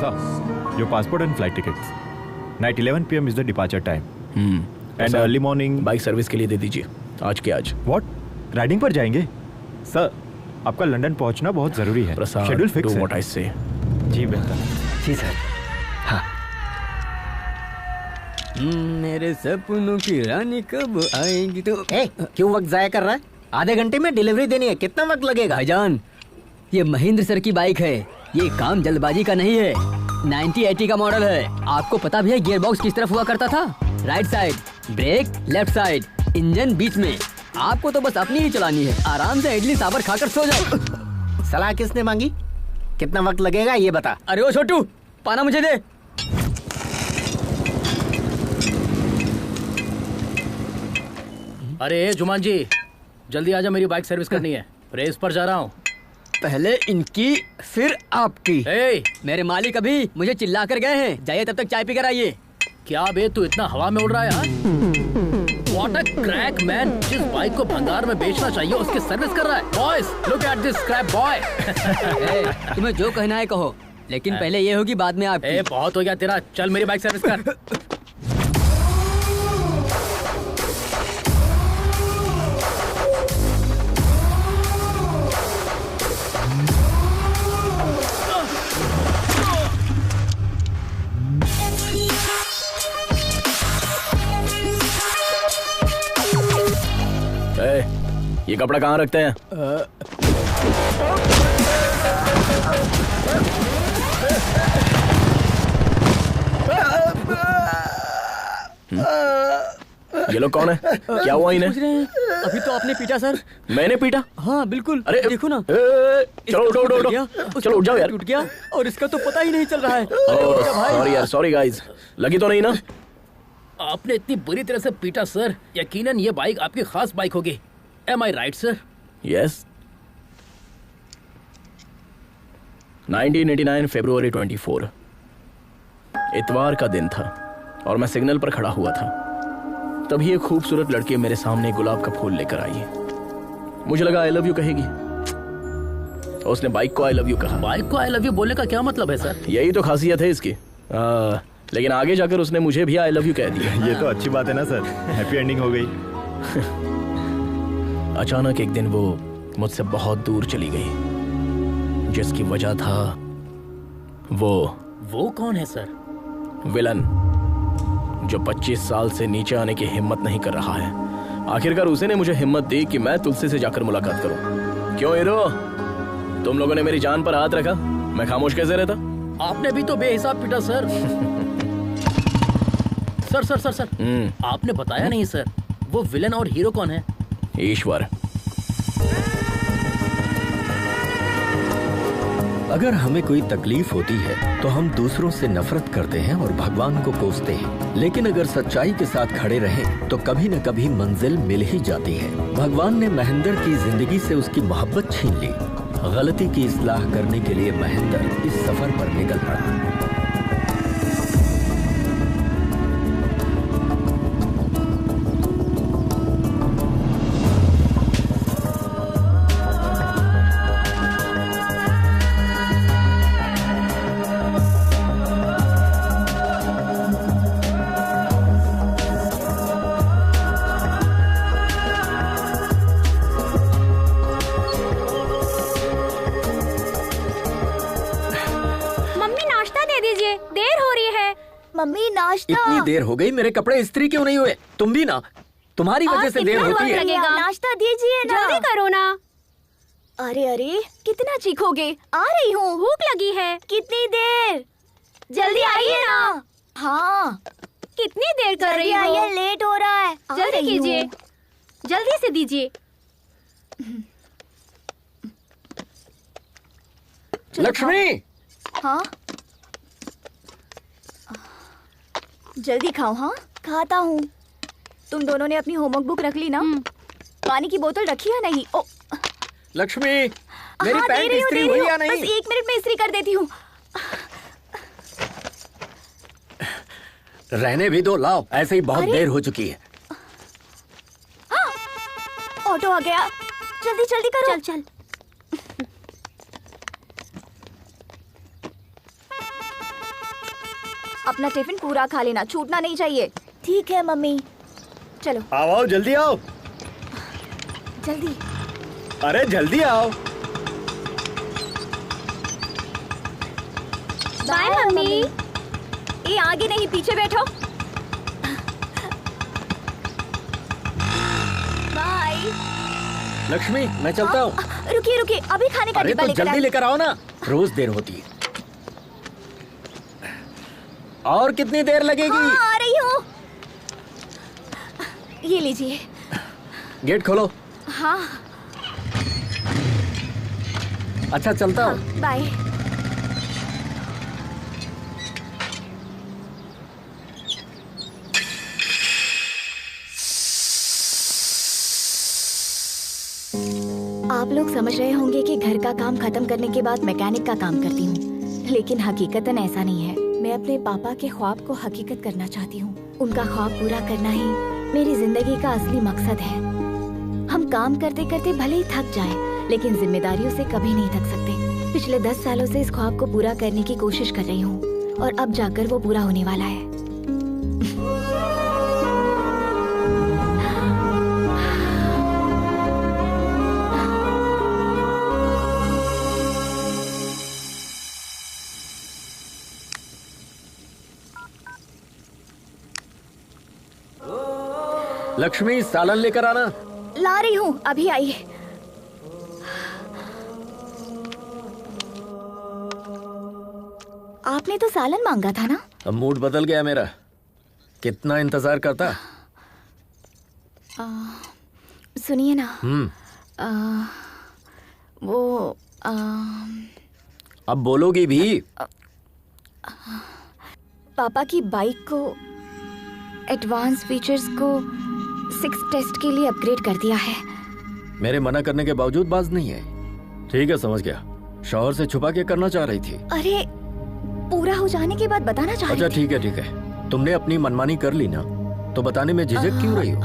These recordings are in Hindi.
Sir, your passport and flight tickets. Night 11 PM is the departure time. And early morning. Bike service के लिए दे दीजिए आज के आज। What? राइडिंग पर जाएंगे? सर, आपका लंदन पहुंचना बहुत जरूरी है। शेड्यूल फिक्स है। Do what I say. जी बेहतर। जी सर। हाँ। मेरे सपनों की रानी कब आएगी तो? क्यों वक्त जाया कर रहा है? आधे घंटे में डिलीवरी देनी है, कितना वक्त लगेगा? भाईजान, ये महेंद्र सर की बाइक है, ये काम जल्दबाजी का नहीं है। 9080 का मॉडल है। आपको पता भी है गियर बॉक्स किस तरफ हुआ करता था? Right side, brake left side, engine बीच में। आपको तो बस अपनी ही चलानी है। आराम से इडली सांभर खाकर सो जाओ। सलाह किसने मांगी? कितना वक्त लगेगा ये बता। अरे ओ छोटू, पाना मुझे दे। अरे जुमान जी, जल्दी आजा, मेरी बाइक सर्विस करनी है। रेस पर जा रहा हूँ। पहले इनकी फिर आपकी। मेरे मालिक अभी मुझे चिल्ला कर गए हैं, जाइए तब तक चाय पी कर आइए। क्या बे, तू इतना हवा में उड़ रहा है यार? What a crack man! जिस बाइक को भंगार में बेचना चाहिए उसकी सर्विस कर रहा है। Boys, look at this scrap boy! तुम्हें जो कहना है कहो, लेकिन पहले ये होगी बाद में आपकी। बहुत हो गया तेरा, चल मेरी बाइक सर्विस कर। ये कपड़ा कहाँ रखते हैं? ये लोग कौन है? क्या हुआ इन्हें? अभी तो आपने पीटा सर। मैंने पीटा? हाँ बिल्कुल। अरे देखो ना। चलो उठो उठो उठो। चलो उठ जाओ यार। टूट गया और इसका तो पता ही नहीं चल रहा है। सॉरी यार, सॉरी गाइस। लगी तो नहीं ना? आपने इतनी बुरी तरह से पीटा सर, यकीनन ये बाइक आपकी खास बाइक होगी। Am I right, sir? Yes. 1989 फरवरी 24 इतवार का दिन था और मैं सिग्नल पर खड़ा हुआ था। तभी एक खूबसूरत लड़की मेरे सामने गुलाब का फूल लेकर आई। मुझे लगा आई लव यू कहेगी। उसने बाइक को आई लव यू कहा। बाइक को आई लव यू बोलने का क्या मतलब है सर? यही तो खासियत है इसकी। लेकिन आगे जाकर उसने मुझे भी आई लव यू कह दिया। ये तो अच्छी बात है ना सर, हैप्पी एंडिंग हो गई। अचानक एक दिन वो मुझसे बहुत दूर चली गई, जिसकी वजह था वो कौन है सर? विलन, जो 25 साल से नीचे आने की हिम्मत नहीं कर रहा है। आखिरकार उसे ने मुझे हिम्मत दी कि मैं तुलसी से जाकर मुलाकात करूं। क्यों हीरो, तुम लोगों ने मेरी जान पर हाथ रखा, मैं खामोश कैसे रहता? आपने भी तो बेहिसाब पीटा sir. Sir sir sir sir आपने बताया नहीं सर, वो विलन और हीरो कौन है? ईश्वर। अगर हमें कोई तकलीफ होती है तो हम दूसरों से नफरत करते हैं और भगवान को कोसते हैं, लेकिन अगर सच्चाई के साथ खड़े रहें तो कभी न कभी मंजिल मिल ही जाती है। भगवान ने महेंद्र की जिंदगी से उसकी मोहब्बत छीन ली। गलती की इस्लाह करने के लिए महेंद्र इस सफर पर निकल पड़ा। मम्मी नाश्ता। इतनी देर हो गई, मेरे कपड़े इस्त्री क्यों नहीं हुए? तुम भी ना, तुम्हारी वजह से देर होती है। नाश्ता दीजिए ना। जल्दी करो ना। अरे अरे कितना चीखोगे? आ रही हूँ, भूख लगी है। कितनी देर? जल्दी आइए ना। हाँ कितनी देर कर रही हो? आइए, लेट हो रहा है। जल्दी कीजिए, जल्दी से दीजिए। लक्ष्मी। हाँ जल्दी खाओ। हाँ खाता हूँ। तुम दोनों ने अपनी होमवर्क बुक रख ली ना? पानी की बोतल रखी है नहीं? ओ लक्ष्मी, मेरी हाँ, पैंट इस्त्री हुई या नहीं? बस 1 मिनट में इस्त्री कर देती हूँ। रहने भी दो, लाओ, ऐसे ही बहुत देर हो चुकी है। हाँ, ऑटो आ गया, जल्दी जल्दी करो। चल चल। अपना टिफिन पूरा खा लेना, छूटना नहीं चाहिए। ठीक है मम्मी। चलो आओ आओ, जल्दी आओ। जल्दी। अरे जल्दी आओ। Bye mummy. ये आगे नहीं, पीछे बैठो। बाय। लक्ष्मी, मैं चलता हूँ। रुकिए रुकिए, अभी खाने का अरे डिब्बा तो लेकर जल्दी आइए। लेकर आओ ना, रोज देर होती है। और कितनी देर लगेगी? हाँ, आ रही हूँ। ये लीजिए। गेट खोलो। हाँ। अच्छा, चलता हूँ। हाँ, बाय। आप लोग समझ रहे होंगे कि घर का काम खत्म करने के बाद मैकेनिक का काम करती हूँ, लेकिन हकीकतन ऐसा नहीं है। मैं अपने पापा के ख्वाब को हकीकत करना चाहती हूँ। उनका ख्वाब पूरा करना ही मेरी जिंदगी का असली मकसद है। हम काम करते करते भले ही थक जाएं, लेकिन जिम्मेदारियों से कभी नहीं थक सकते। पिछले 10 सालों से इस ख्वाब को पूरा करने की कोशिश कर रही हूँ और अब जाकर वो पूरा होने वाला है। लक्ष्मी, सालन लेकर आना। ला रही हूँ, अभी आई। आपने तो सालन मांगा था ना? अब मूड बदल गया मेरा। कितना इंतजार करता। सुनिए ना। वो अब बोलोगी भी? पापा की बाइक को एडवांस फीचर्स को 6 टेस्ट के लिए अपग्रेड कर दिया है। मेरे मना करने के बावजूद बाज नहीं है। ठीक है, समझ गया। शौहर से छुपा के करना चाह रही थी। अरे पूरा हो जाने के बाद बताना चाह रही अच्छा थी। ठीक है, ठीक है। तुमने अपनी मनमानी कर ली ना, तो बताने में झिझक क्यों रही हो?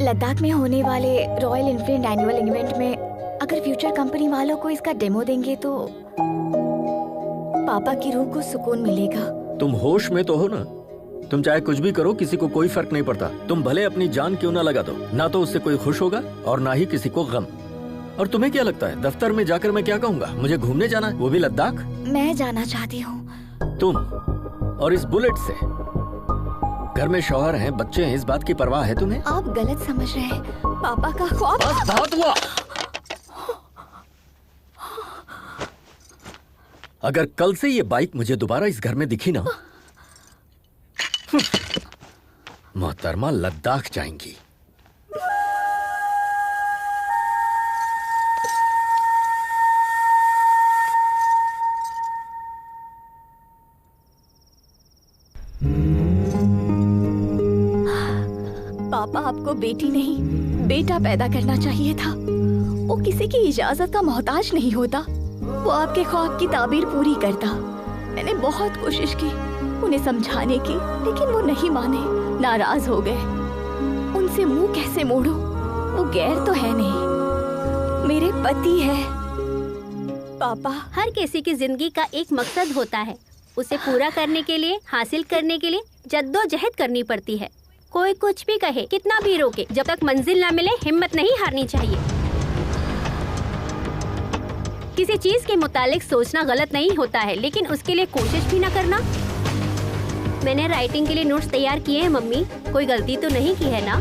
लद्दाख में होने वाले रॉयल एनफील्ड एनुअल इवेंट में अगर फ्यूचर कंपनी वालों को इसका डेमो देंगे तो पापा की रूह को सुकून मिलेगा। तुम होश में तो हो ना? तुम चाहे कुछ भी करो, किसी को कोई फर्क नहीं पड़ता। तुम भले अपनी जान क्यों ना लगा दो, ना तो उससे कोई खुश होगा और ना ही किसी को गम। और तुम्हें क्या लगता है, दफ्तर में जाकर मैं क्या कहूँगा? मुझे घूमने जाना है, वो भी लद्दाख? मैं जाना चाहती हूँ। तुम और इस बुलेट से? घर में शौहर हैं, बच्चे हैं, इस बात की परवाह है तुम्हें? आप गलत समझ रहे हैं। पापा का ख्वाब। बस बहुत हुआ। अगर कल से ये बाइक मुझे दोबारा इस घर में दिखी ना, मोहतरमा लद्दाख जाएंगी। पापा आपको बेटी नहीं बेटा पैदा करना चाहिए था। वो किसी की इजाजत का मोहताज नहीं होता। वो आपके ख्वाब की ताबीर पूरी करता। मैंने बहुत कोशिश की उन्हें समझाने की, लेकिन वो नहीं माने, नाराज हो गए। उनसे मुंह कैसे मोड़ूं? वो गैर तो है नहीं, मेरे पति है। पापा, हर किसी की जिंदगी का एक मकसद होता है। उसे पूरा करने के लिए, हासिल करने के लिए जद्दोजहद करनी पड़ती है। कोई कुछ भी कहे, कितना भी रोके, जब तक मंजिल ना मिले हिम्मत नहीं हारनी चाहिए। किसी चीज के मुतालिक सोचना गलत नहीं होता है, लेकिन उसके लिए कोशिश भी ना करना। मैंने राइटिंग के लिए नोट्स तैयार किए हैं मम्मी, कोई गलती तो नहीं की है ना?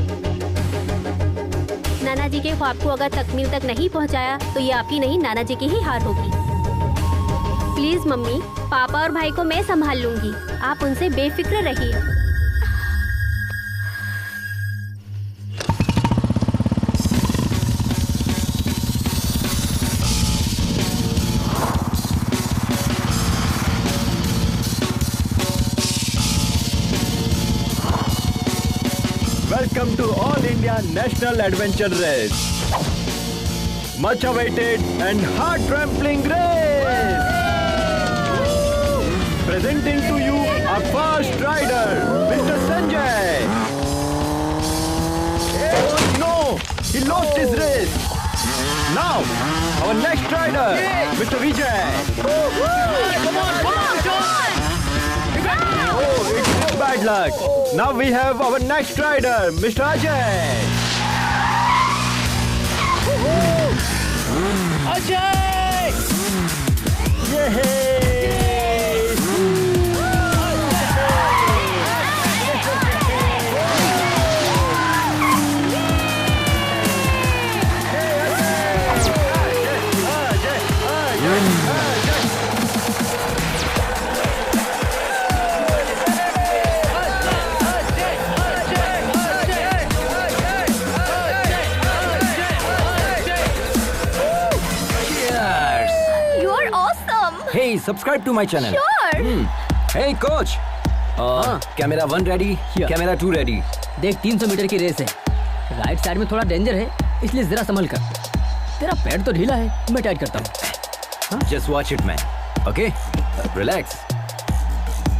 नाना जी के ख्वाब को अगर तकमील तक नहीं पहुंचाया तो ये आपकी नहीं, नाना जी की ही हार होगी। प्लीज मम्मी, पापा और भाई को मैं संभाल लूंगी, आप उनसे बेफिक्र रहिए। Welcome to All India National Adventure Race. Much awaited and heart-trampling race. Presenting to you our first rider, Mr. Sanjay. Oh no, he lost his race. Now, our next rider, Mr. Vijay. Come on, John. Oh, bad luck. Now we have our next rider, Mr. Ajay. Ajay! You are awesome. Hey, subscribe to my channel. Sure. Hey coach. Camera 1 ready, camera 2 ready. देख 300 मीटर की रेस है. राइट साइड में थोड़ा डेंजर है, इसलिए जरा संभल कर. तेरा पैर तो ढीला है, मैं टाइट करता हूँ. Just watch it, man. Okay? Relax.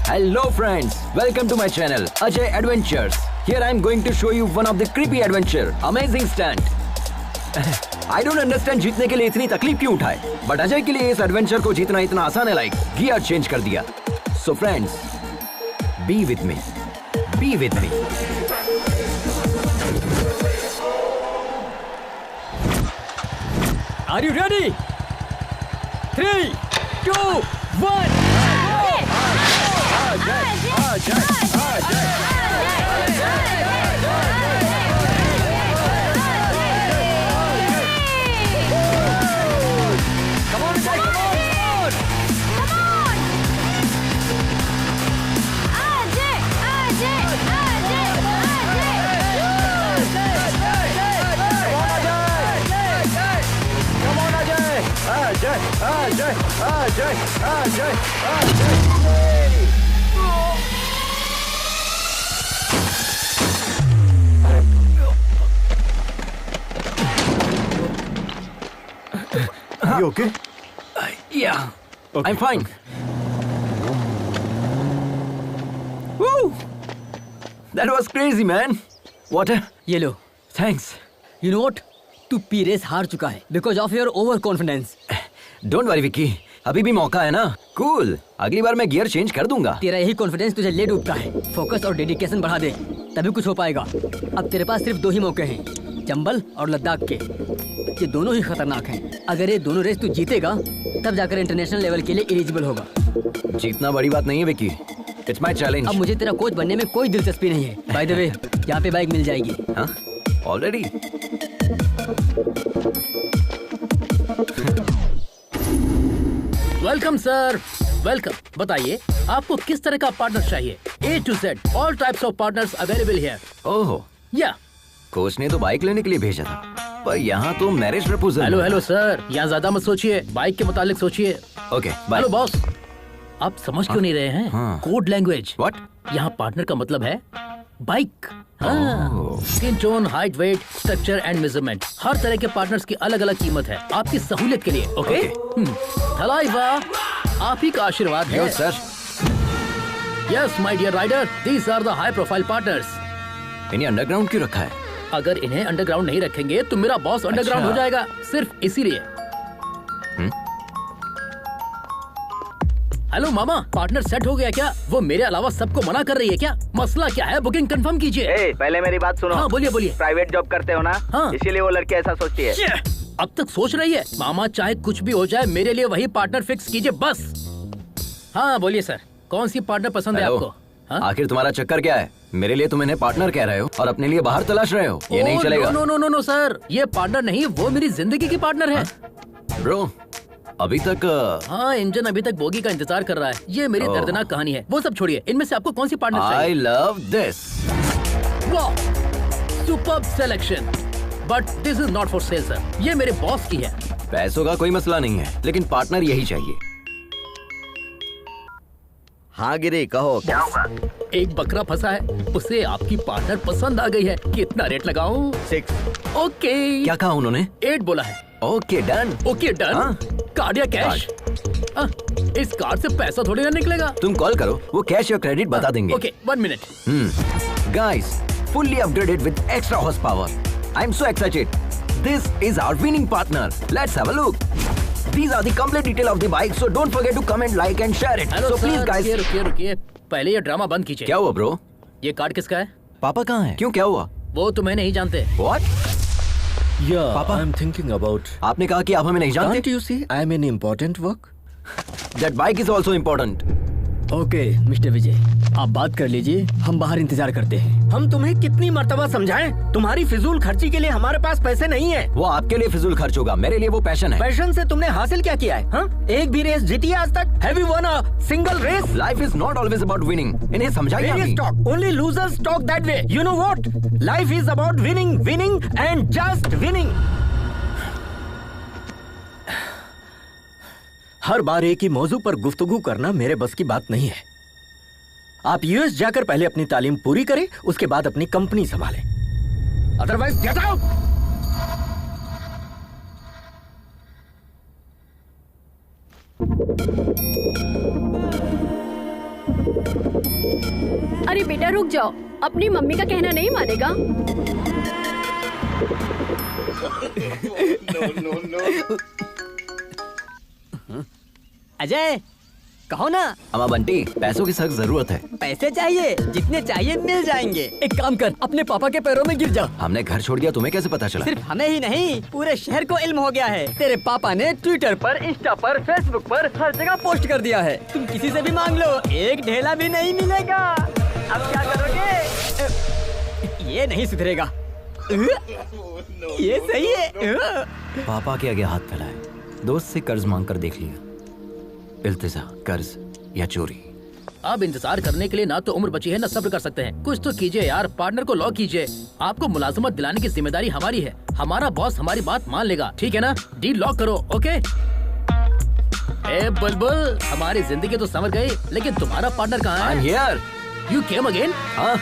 Hello, friends. Welcome to my channel, Ajay Adventures. Here I am going to show you one of the creepy adventure. Amazing stunt. I don't understand जीतने के लिए इतनी तकलीफ क्यों उठाए, बट अजय के लिए इस एडवेंचर को जीतना इतना आसान है, लाइक गियर चेंज कर दिया. So friends, be with me. Be with me. Are you ready? 3, 2, 1. You okay? Yeah. Okay. I'm fine. Woo! That was crazy, man. Water? ये लो. Thanks. You know what? तू पी रेस हार चुका है because of your over confidence. Don't worry, Vicky. अभी भी मौका है ना. Cool. अगली बार मैं गियर चेंज कर दूंगा. तेरा यही कॉन्फिडेंस तुझे ले डूबता है. फोकस और डेडिकेशन बढ़ा दे, तभी कुछ हो पाएगा. अब तेरे पास सिर्फ 2 ही मौके हैं, चंबल और लद्दाख के. ये दोनों ही खतरनाक हैं. अगर ये दोनों रेस तू जीतेगा, तब जाकर इंटरनेशनल लेवल के लिए एलिजिबल होगा. जीतना बड़ी बात नहीं है, विक्की. It's my challenge. अब मुझे तेरा कोच बनने में कोई दिलचस्पी नहीं है. बाय द वे, यहाँ पे बाइक मिल जाएगी. हाँ? Already? Welcome sir, welcome. बताइए आपको किस तरह का पार्टनर चाहिए? A to Z, all types of partners available here. ओह. या कोच ने तो बाइक लेने के लिए भेजा था, पर यहाँ तो marriage proposal. Hello hello sir, यहाँ ज्यादा मत सोचिए, बाइक के मुतालिक सोचिए. Okay, bye. हेलो बॉस, आप समझ क्यों नहीं रहे हैं? हाँ. Code language. What? यहाँ पार्टनर का मतलब है bike. Skin tone, height, weight, structure and measurement, हर तरह के पार्टनर्स की अलग अलग कीमत है आपकी सहूलियत के लिए. ओके. थलाइवा, आप ही का आशीर्वाद है. Sir. Yes my dear rider, these are the high profile partners. इन्हें अंडरग्राउंड क्यों रखा है? अगर इन्हें अंडरग्राउंड नहीं रखेंगे तो मेरा बॉस अंडरग्राउंड अच्छा. हो जाएगा, सिर्फ इसीलिए. हेलो मामा, पार्टनर सेट हो गया क्या? वो मेरे अलावा सबको मना कर रही है क्या? मसला क्या है? बुकिंग कंफर्म कीजिए. पहले मेरी बात सुनो. हाँ बोलिए बोलिए. प्राइवेट जॉब करते हो ना? हाँ. इसीलिए वो लड़की ऐसा सोचती है. अब तक सोच रही है. मामा चाहे कुछ भी हो जाए, मेरे लिए वही पार्टनर फिक्स कीजिए बस. हाँ बोलिए सर, कौन सी पार्टनर पसंद है आपको? हाँ? आखिर तुम्हारा चक्कर क्या है? मेरे लिए तुम इन्हें पार्टनर कह रहे हो और अपने लिए बाहर तलाश रहे हो. ये नहीं चलेगा. No no no no sir, ये पार्टनर नहीं, वो मेरी जिंदगी की पार्टनर है. ब्रो, अभी तक हाँ, इंजन अभी तक बोगी का इंतजार कर रहा है. ये मेरी दर्दनाक कहानी है. वो सब छोड़िए, इनमें से आपको कौन सी पार्टनर चाहिए? I love this. वाह, superb selection. But this is not for sale sir, ये मेरे बॉस की है. पैसों का कोई मसला नहीं है, लेकिन पार्टनर यही चाहिए. हाँ गिरी, कहो क्या हुआ? एक बकरा फंसा है, उसे आपकी पार्टनर पसंद आ गई है. कितना रेट लगाऊं? 6. ओके. क्या कहा उन्होंने? 8 बोला है. Okay done. Okay done. हाँ? कार्ड या कैश? इस कार्ड से पैसा थोड़ी ना निकलेगा. तुम कॉल करो, वो कैश या क्रेडिट बता देंगे. Okay, 1 minute. Guys, fully upgraded with extra horsepower. I'm so excited. This is our winning partner. Let's have a look. These are the complete detail of the bike, so don't forget to comment, like and share it. Hello So please sir, guys. रुकिए. पहले ये ड्रामा बंद कीजिए. क्या हुआ ब्रो? ये कार्ड किसका है? पापा कहाँ हैं? क्यों, क्या हुआ? वो तुम्हें नहीं जानते। What? Yeah, Papa? I'm thinking about. आपने कहा कि आप हमें नहीं जानते। Can't you see I'm in important work? That bike is also important. Okay mister Vijay, आप बात कर लीजिए, हम बाहर इंतजार करते हैं। हम तुम्हें कितनी मर्तबा समझाएं? तुम्हारी फिजूल खर्ची के लिए हमारे पास पैसे नहीं है। वो आपके लिए फिजूल खर्च होगा, मेरे लिए वो पैशन है। पैशन से तुमने हासिल क्या किया है? हाँ? एक भी रेस जीती है आज तक? Have you won a single race? Life is not always about winning. इन्हें समझाइए Various अभी। talk. Only losers talk that way. You know what? Life is about winning, winning and just winning. हर बार एक ही मौजू पर गुफ्तगू करना मेरे बस की बात नहीं है। आप यूएस जाकर पहले अपनी तालीम पूरी करें, उसके बाद अपनी कंपनी संभालें। Otherwise, get out. अरे बेटा रुक जाओ, अपनी मम्मी का कहना नहीं मानेगा। अजय, कहो ना। अम्मा बंटी, पैसों की सख्त जरूरत है। पैसे चाहिए, जितने चाहिए मिल जाएंगे। एक काम कर, अपने पापा के पैरों में गिर जा। हमने घर छोड़ दिया, तुम्हें कैसे पता चला? सिर्फ हमें ही नहीं, पूरे शहर को इल्म हो गया है। तेरे पापा ने ट्विटर पर, इंस्टा पर, फेसबुक पर हर जगह पोस्ट कर दिया है। तुम किसी से भी मांग लो, एक ढेला भी नहीं मिलेगा। अब क्या करोगे? ये नहीं सुधरेगा। ये सही है। पापा के आगे हाथ फैलाए, दोस्त से कर्ज मांग कर देख लिया। इल्तिजा, कर्ज या चोरी। अब इंतजार करने के लिए ना तो उम्र बची है ना सब्र कर सकते हैं। कुछ तो कीजिए यार, पार्टनर को लॉक कीजिए। आपको मुलाजमत दिलाने की जिम्मेदारी हमारी है। हमारा बॉस हमारी बात मान लेगा, ठीक है ना? डील लॉक करो, ओके? ए बुलबुल, हमारी जिंदगी तो संवर गई, लेकिन तुम्हारा पार्टनर कहाँ है? I'm here. You came again? हाँ,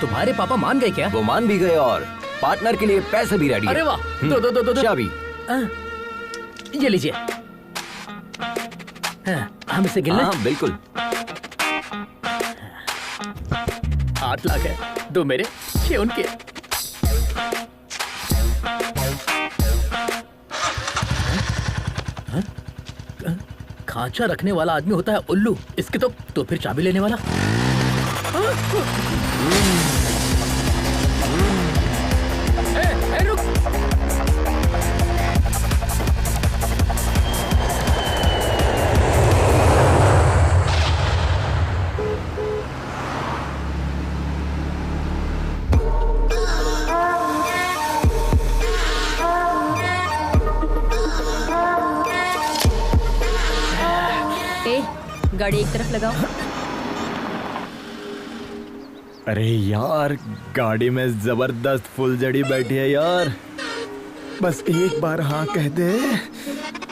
तुम्हारे पापा मान गए क्या? वो मान भी गए और पार्टनर के लिए पैसे भी रेडी। अरे वाह, दो चाबी। ये लीजिए। हम इसे गिन लें? हाँ बिल्कुल। 8 लाख है, 2 मेरे, 6 उनके। खांचा रखने वाला आदमी होता है उल्लू, इसके तो फिर चाबी लेने वाला। रुक। गाड़ी एक तरफ लगाओ। अरे यार, गाड़ी में जबरदस्त फुलझड़ी बैठी है यार। बस एक बार हाँ कह दे,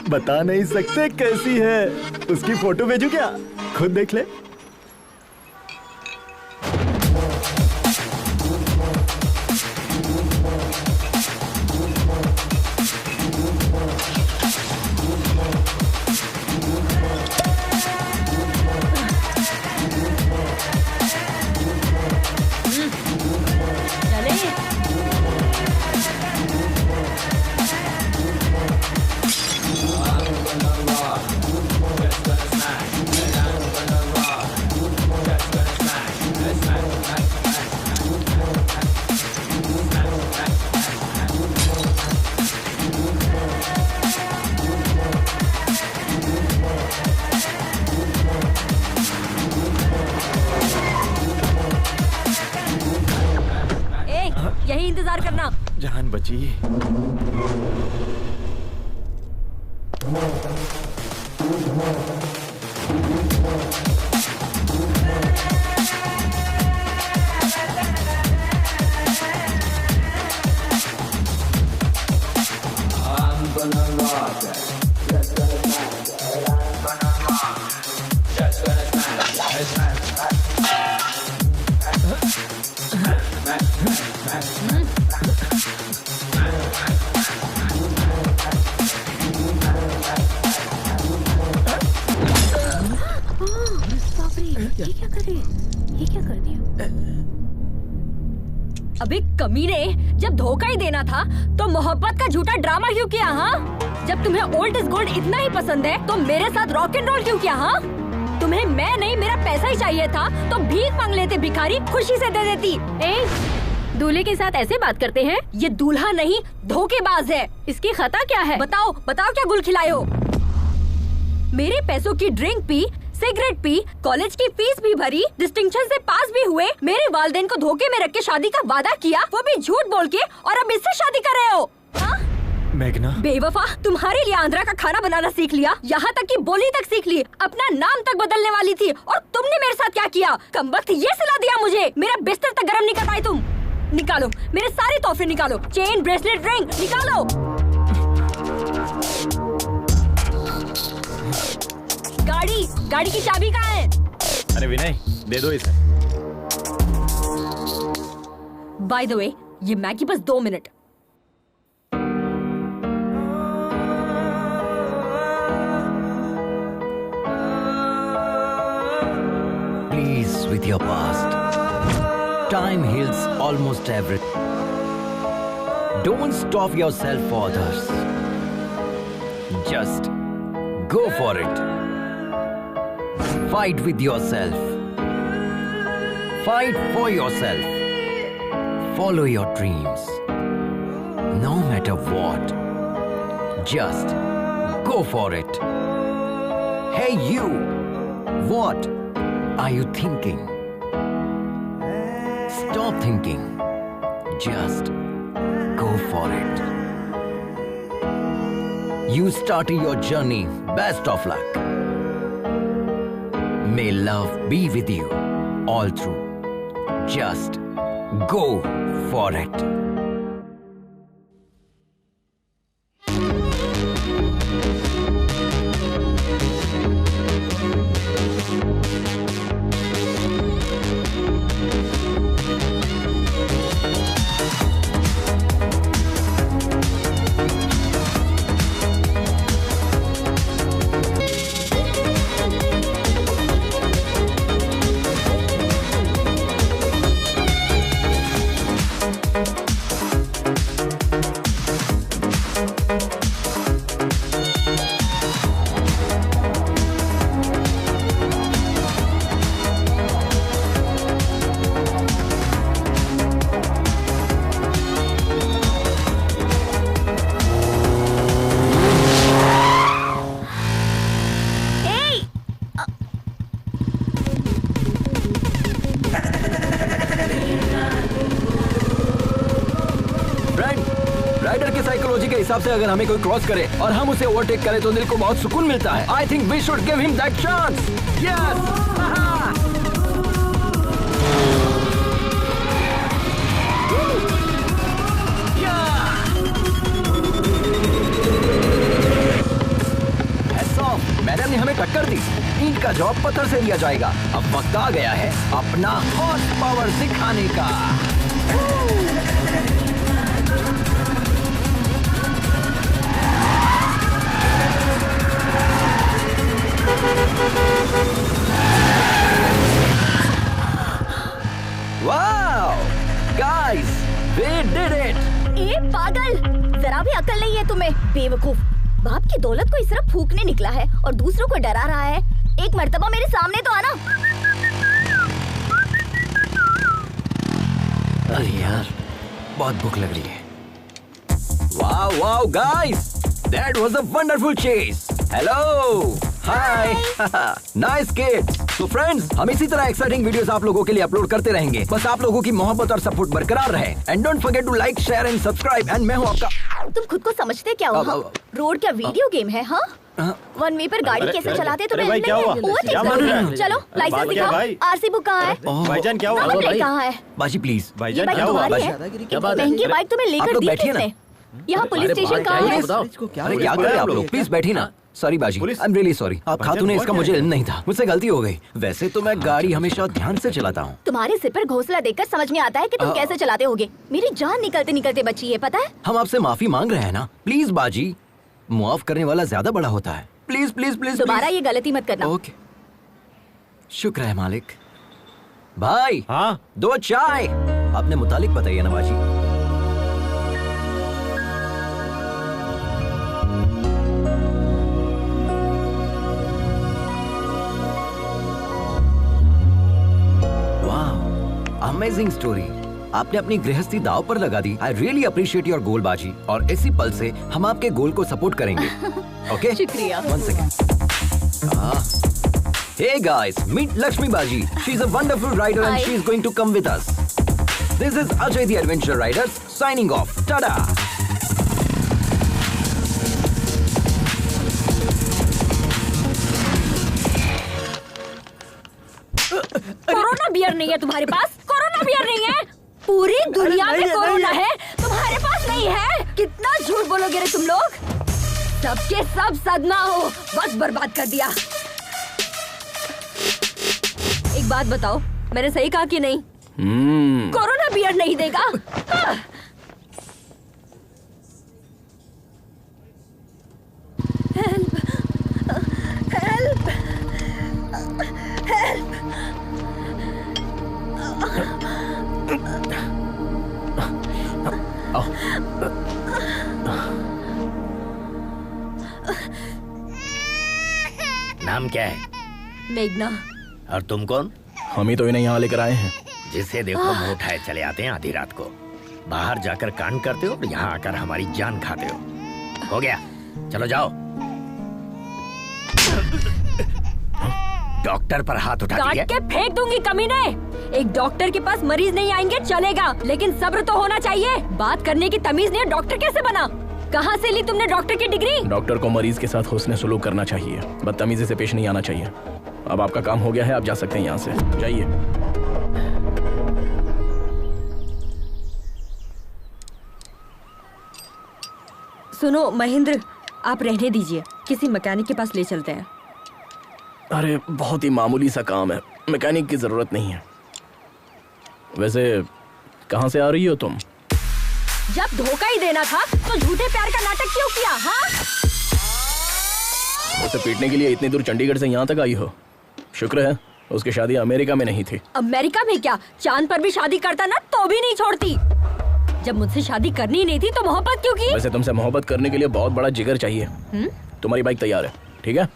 बता नहीं सकते कैसी है। उसकी फोटो भेजू क्या? खुद देख ले। यही इंतजार करना। जान बची। अबे कमीने, जब धोखा ही देना था तो मोहब्बत का झूठा ड्रामा क्यों किया? हाँ, जब तुम्हें ओल्ड इज गोल्ड इतना ही पसंद है तो मेरे साथ रॉक एंड रोल क्यों किया? हाँ, तुम्हें मैं नहीं मेरा पैसा ही चाहिए था तो भीख मांग लेते भिखारी, खुशी से दे देती। दूल्हे के साथ ऐसे बात करते हैं? ये दूल्हा नहीं धोखेबाज है। इसकी खता क्या है? बताओ बताओ क्या गुल खिलाए हो? मेरे पैसों की drink P, cigarette P, college की फीस भी भरी, डिस्टिंक्शन से पास भी हुए, मेरे वालिदैन को धोखे में रख के शादी का वादा किया, वो भी झूठ बोल के, और अब इससे शादी कर रहे हो। मेघना, बेवफा, तुम्हारे लिए आंध्रा का खाना बनाना सीख लिया, यहाँ तक कि बोली तक सीख ली, अपना नाम तक बदलने वाली थी, और तुमने मेरे साथ क्या किया? कमबख्त ये सलाह दिया मुझे, मेरा बिस्तर तक गर्म नहीं कर पाई तुम। निकालो मेरे सारे तोहफे, निकालो, चेन, ब्रेसलेट, रिंग निकालो। गाड़ी की चाबी कहाँ है? अरे विनय, दे दो इसे। बाय द वे, ये मैगी बस 2 minute. Please, with your past. Time heals almost everything. Don't stop yourself for others. Just go for it. Fight with yourself. Fight for yourself. Follow your dreams. No matter what. Just go for it. Hey you! What are you thinking? Stop thinking. Just go for it. You started your journey. Best of luck. May love be with you all through. Just go for it. हिसाब से अगर हमें कोई क्रॉस करे और हम उसे ओवरटेक करें तो दिल को बहुत सुकून मिलता है। I think we should give him that chance. Yes. Madam ने हमें टक्कर दी, ईंट का जवाब पत्थर से दिया जाएगा। अब वक्त आ गया है अपना हॉर्स पावर दिखाने का। Wow! Guys, we did it! ए पागल, जरा भी अकल नहीं है तुम्हें, बेवकूफ। बाप की दौलत को इस तरह फूकने निकला है और दूसरों को डरा रहा है। एक मर्तबा मेरे सामने तो आना। अरे यार, बहुत भूख लग रही है। Wow, wow, guys! That was a wonderful chase. Hello! Hi! Nice kid! So friends, हम इसी तरह एक्साइटिंग वीडियोस आप लोगों के लिए अपलोड करते रहेंगे। बस आप लोगों की मोहब्बत और सपोर्ट बरकरार रहे। And don't forget to like, share and subscribe. And मैं हूँ आपका। तुम खुद को समझते क्या हो? रोड क्या वीडियो गेम है? हाँ? वन वे पर गाड़ी कैसे चलाते तुम्हें नहीं है? चलो लाइसेंस दिखाओ। आरसी बुक कहाँ है? भाईजान क्या हुआ? कहाँ है? बाजी प्लीज। भाईजान क्या हुआ? क्या बात है? महंगी बाइक तुम्हें लेकर दी किसने? यहाँ पुलिस स्टेशन कहाँ है? अरे क्या कर रहे हैं आप लोग? प्लीज बैठिए ना। सॉरी बाजी, आई एम रियली सॉरी। आप खातून ने इसका मुझे इल्म नहीं था, मुझसे गलती हो गई। वैसे तो मैं गाड़ी हमेशा ध्यान से चलाता हूँ। तुम्हारे सिर पर घोंसला देखकर समझ में आता है कि तुम कैसे चलाते होगे। मेरी जान निकलते निकलते बची है, पता है? हम आपसे माफी मांग रहे हैं ना। प्लीज बाजी, मुआफ करने वाला ज्यादा बड़ा होता है। प्लीज प्लीज प्लीज दोबारा ये गलती मत करना। ओके, शुक्र है मालिक। भाई हाँ 2 चाय अपने मुतालिक बताइए ना बाजी। Amazing story. आपने अपनी गृहस्थी दांव पर लगा दी। I really appreciate your goal बाजी, और इसी पल से हम आपके गोल को सपोर्ट करेंगे। ओके, शुक्रिया। 1 second. Hey guys, meet Lakshmi Baji. She's a wonderful rider and Hi. she's going to come with us. This is Ajay the Adventure Riders signing off. Tada! Corona beer नहीं है तुम्हारे पास? कोरोना बियर नहीं है? पूरी दुनिया में कोरोना है, तुम्हारे पास नहीं है? कितना झूठ बोलोगे रे तुम लोग? सबके सब सदमा हो, बस बर्बाद कर दिया। एक बात बताओ, मैंने सही कहा कि नहीं? कोरोना बियर नहीं देगा? हाँ। Help, help, help. नाम क्या है? मेघना। और तुम कौन? हम ही तो इन्हें यहाँ लेकर आए हैं। जिसे देखो मुंह उठाए चले आते हैं आधी रात को। बाहर जाकर कांड करते हो और यहाँ आकर हमारी जान खाते हो गया? चलो जाओ। डॉक्टर पर हाथ उठा दिया। काट के फेंक दूंगी कमीने। एक डॉक्टर के पास मरीज नहीं आएंगे चलेगा, लेकिन सब्र तो होना चाहिए। बात करने की तमीज नहीं है, डॉक्टर कैसे बना? कहाँ से ली तुमने डॉक्टर की डिग्री? डॉक्टर को मरीज के साथ हुस्न सलूक करना चाहिए, बदतमीजी से पेश नहीं आना चाहिए। अब आपका काम हो गया है, आप जा सकते हैं यहाँ से, जाइए। सुनो महेंद्र, आप रहने दीजिए, किसी मैकेनिक के पास ले चलते हैं। अरे बहुत ही मामूली सा काम है, मैकेनिक की जरूरत नहीं है। वैसे कहाँ से आ रही हो तुम? जब धोखा ही देना था तो झूठे प्यार का नाटक क्यों किया? हाँ, उसे पीटने के लिए इतनी दूर चंडीगढ़ से यहाँ तक आई हो। शुक्र है उसकी शादी अमेरिका में नहीं थी। अमेरिका में क्या, चांद पर भी शादी करता ना तो भी नहीं छोड़ती। जब मुझसे शादी करनी नहीं थी तो मोहब्बत क्यों की? वैसे तुमसे मोहब्बत करने के लिए बहुत बड़ा जिगर चाहिए। तुम्हारी बाइक तैयार है, ठीक है?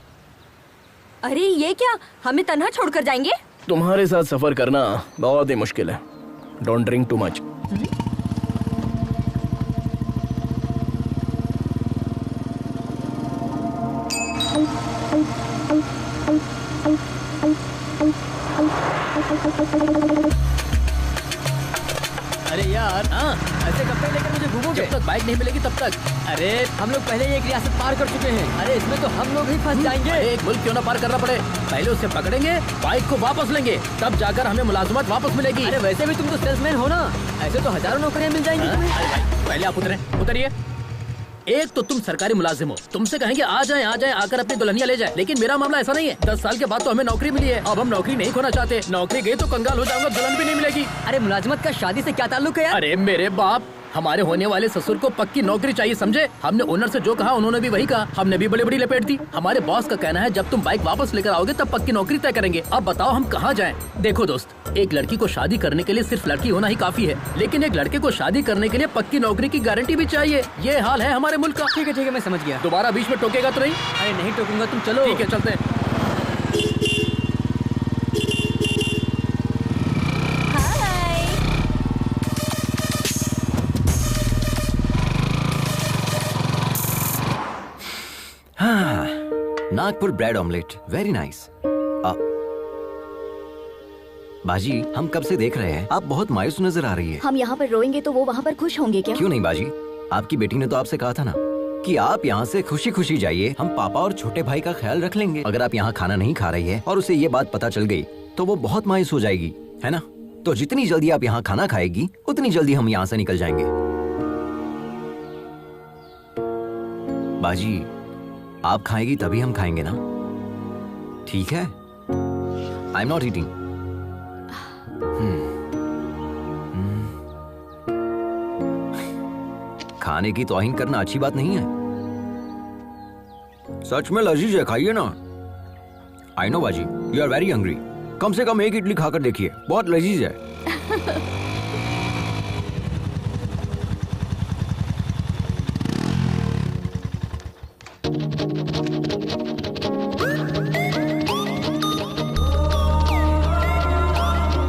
अरे ये क्या, हमें तन्हा छोड़कर जाएंगे? तुम्हारे साथ सफर करना बहुत ही मुश्किल है। Don't drink too much. अरे यार, ऐसे कब तक लेकर मुझे घूमोगे? जब तक बाइक नहीं मिलेगी तब तक। अरे हम लोग पहले ही एक रियासत पार कर चुके हैं। अरे इसमें तो हम लोग ही फंस जाएंगे। एक मुल्क क्यों ना पार करना पड़े, पहले उसे पकड़ेंगे, बाइक को वापस लेंगे, तब जाकर हमें मुलाजमत वापस मिलेगी। अरे वैसे भी तुम तो सेल्समैन हो ना, ऐसे तो हजारों नौकरियां मिल जाएंगी तुम्हें। अरे भाई पहले आप उतरिए। एक तो तुम सरकारी मुलाजिम हो, तुमसे कहेंगे आ जाएं आकर अपनी दुल्हनिया ले जाए, लेकिन मेरा मामला ऐसा नहीं है। 10 साल के बाद तो हमें नौकरी मिली है, अब हम नौकरी नहीं खोना चाहते। नौकरी गई तो कंगाल हो जाऊंगा, दुल्हन भी नहीं मिलेगी। अरे मुलाजमत का शादी से क्या ताल्लुक है यार? अरे मेरे बाप, हमारे होने वाले ससुर को पक्की नौकरी चाहिए, समझे? हमने ओनर से जो कहा उन्होंने भी वही कहा, हमने भी बड़ी बड़ी लपेट दी। हमारे बॉस का कहना है जब तुम बाइक वापस लेकर आओगे तब पक्की नौकरी तय करेंगे। अब बताओ हम कहाँ जाएं? देखो दोस्त, एक लड़की को शादी करने के लिए सिर्फ लड़की होना ही काफी है, लेकिन एक लड़के को शादी करने के लिए पक्की नौकरी की गारंटी भी चाहिए। ये हाल है हमारे मुल्क का। ठीक है मैं समझ गया। दोबारा बीच में टोकेगा तो नहीं? अरे नहीं टोकूंगा, तुम चलो। ठीक है चलते हैं। Nagpur bread omelette, very nice. बाजी, हम कब से देख रहे हैं, आप बहुत मायूस नजर आ रही है। हम यहाँ पर रोएंगे तो वो वहाँ पर खुश होंगे क्या? क्यों नहीं बाजी, आपकी बेटी ने तो आपसे कहा था ना कि आप यहाँ से खुशी खुशी जाइए, हम पापा और छोटे भाई का ख्याल रख लेंगे। अगर आप यहाँ खाना नहीं खा रही है और उसे ये बात पता चल गई तो वो बहुत मायूस हो जाएगी, है ना? तो जितनी जल्दी आप यहाँ खाना खाएगी उतनी जल्दी हम यहाँ से निकल जाएंगे। बाजी, आप खाएगी तभी हम खाएंगे ना, ठीक है? I am not eating. खाने की तौहीन करना अच्छी बात नहीं है। सच में लजीज है, खाइए ना। आई नो बाजी, यू आर वेरी हंग्री। कम से कम एक इडली खाकर देखिए, बहुत लजीज है।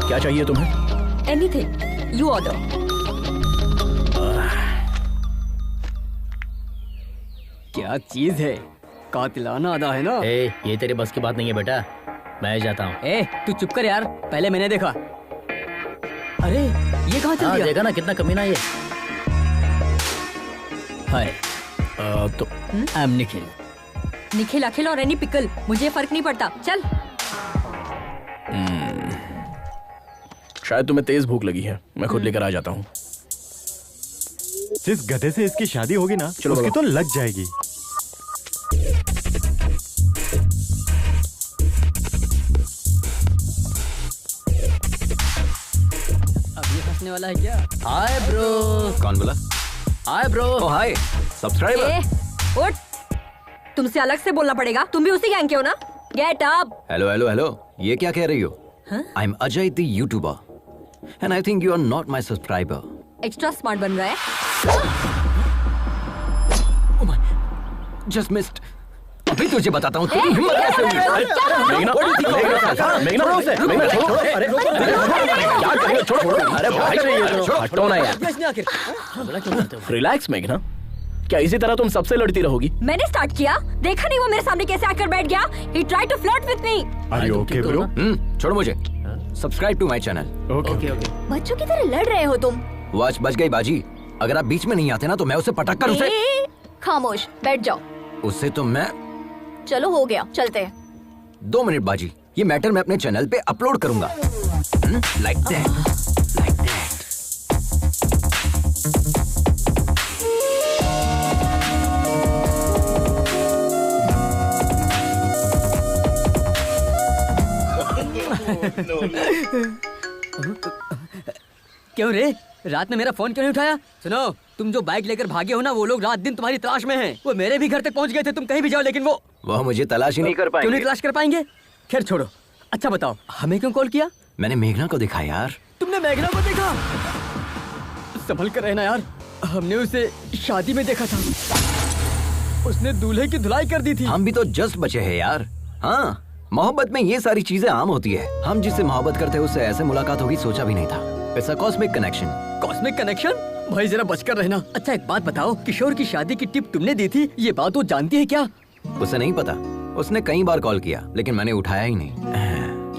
क्या चाहिए तुम्हें? Anything you order. क्या चीज है, कातिलाना अदा है ना। ये तेरे बस की बात नहीं है बेटा, मैं जाता हूँ। तू चुप कर यार, पहले मैंने देखा। अरे ये कहाँ चल गया? देखा ना कितना कमीना ये। हाय तो आई एम निखिल। निखिल अखिल और एनी पिकल, मुझे फर्क नहीं पड़ता, चल। शायद तुम्हें तेज भूख लगी है, मैं खुद लेकर आ जाता हूँ। जिस गधे से इसकी शादी होगी ना, चलो उसकी तो लग जाएगी। अब ये फंसने वाला है क्या? Hi bro. कौन बोला? Hi bro. Oh hi subscriber. उठ, तुमसे अलग से बोलना पड़ेगा, तुम भी उसी गैंग के हो ना। Get up. Hello hello hello, ये क्या कह रही हो? I am Ajay the YouTuber and I think you are not my subscriber. Extra smart बन रहा है। Oh my, just missed. अभी तुझे बताता हूँ तेरी हिम्मत कैसे हुई। हटो ना यार। रिलैक्स मेघना, क्या इसी तरह तुम सबसे लड़ती रहोगी? मैंने स्टार्ट किया, देखा नहीं वो मेरे सामने कैसे आकर बैठ गया। He tried to flirt with me. Are you okay, bro? छोड़ो मुझे। Subscribe to my channel. Okay. बच्चों की तरह लड़ रहे हो तुम। वॉच बच गई बाजी। अगर आप बीच में नहीं आते ना तो मैं उसे पटक कर उसे। खामोश बैठ जाओ। उससे तो मैं। चलो हो गया, चलते हैं। 2 मिनट बाजी, ये मैटर मैं अपने चैनल पे अपलोड करूंगा। Like that, like that. क्यों रे, रात में मेरा फोन क्यों नहीं उठाया? सुनो, तुम जो बाइक लेकर भागे हो ना, वो लोग रात दिन तुम्हारी तलाश में हैं। वो मेरे भी घर तक पहुंच गए थे, तुम कहीं भी जाओ, लेकिन वो मुझे तलाश ही नहीं कर क्यों नहीं पाएंगे। तलाश कर पाएंगे? खैर छोड़ो। अच्छा बताओ, हमें क्यों कॉल किया? मैंने मेघना को देखा यार। तुमने मेघना को देखा? संभल कर रहना यार, हमने उसे शादी में देखा था। उसने दूल्हे की धुलाई कर दी थी। हम भी तो जस्ट बचे हैं यार। हाँ, मोहब्बत में ये सारी चीजें आम होती है। हम जिससे मोहब्बत करते हैं उससे ऐसे मुलाकात होगी सोचा भी नहीं था। It's a cosmic connection. Cosmic connection? भाई जरा बचकर रहना। अच्छा एक बात बताओ, किशोर की शादी की टिप तुमने दी थी, ये बात वो जानती है क्या? उसे नहीं पता। उसने कई बार कॉल किया लेकिन मैंने उठाया ही नहीं।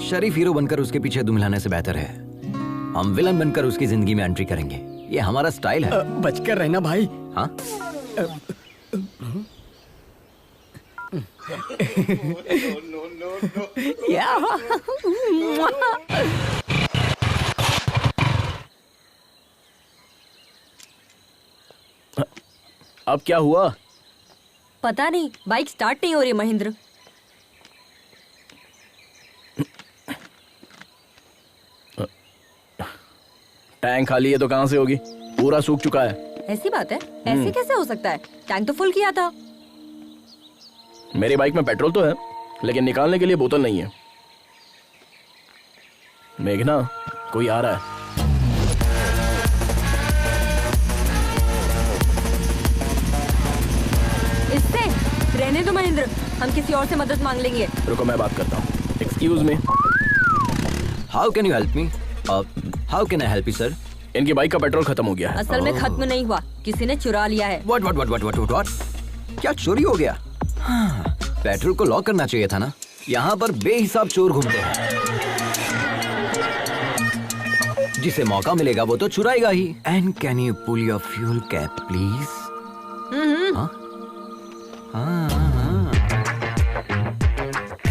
शरीफ हीरो बनकर उसके पीछे दुम हिलाने से बेहतर है हम विलन बनकर उसकी जिंदगी में एंट्री करेंगे। ये हमारा स्टाइल है। बचकर रहना भाई। हाँ? अब क्या हुआ? पता नहीं, बाइक स्टार्ट नहीं हो रही महेंद्र। टैंक खाली है तो कहां से होगी? पूरा सूख चुका है। ऐसी बात है? ऐसे कैसे हो सकता है? टैंक तो फुल किया था। मेरी बाइक में पेट्रोल तो है लेकिन निकालने के लिए बोतल नहीं है। मेघना, कोई आ रहा है। इससे रहने दो महेंद्र, हम किसी और से मदद मांग लेंगे। रुको मैं बात करता हूँ। Excuse me. How can you help me? How can I help you sir? इनकी बाइक का पेट्रोल खत्म हो गया है। असल में खत्म नहीं हुआ, किसी ने चुरा लिया है। व्हाट? क्या चोरी हो गया? हाँ, पेट्रोल को लॉक करना चाहिए था ना। यहाँ पर बेहिसाब चोर घूमते हैं। जिसे मौका मिलेगा वो तो चुराएगा ही। And can you pull your fuel cap please?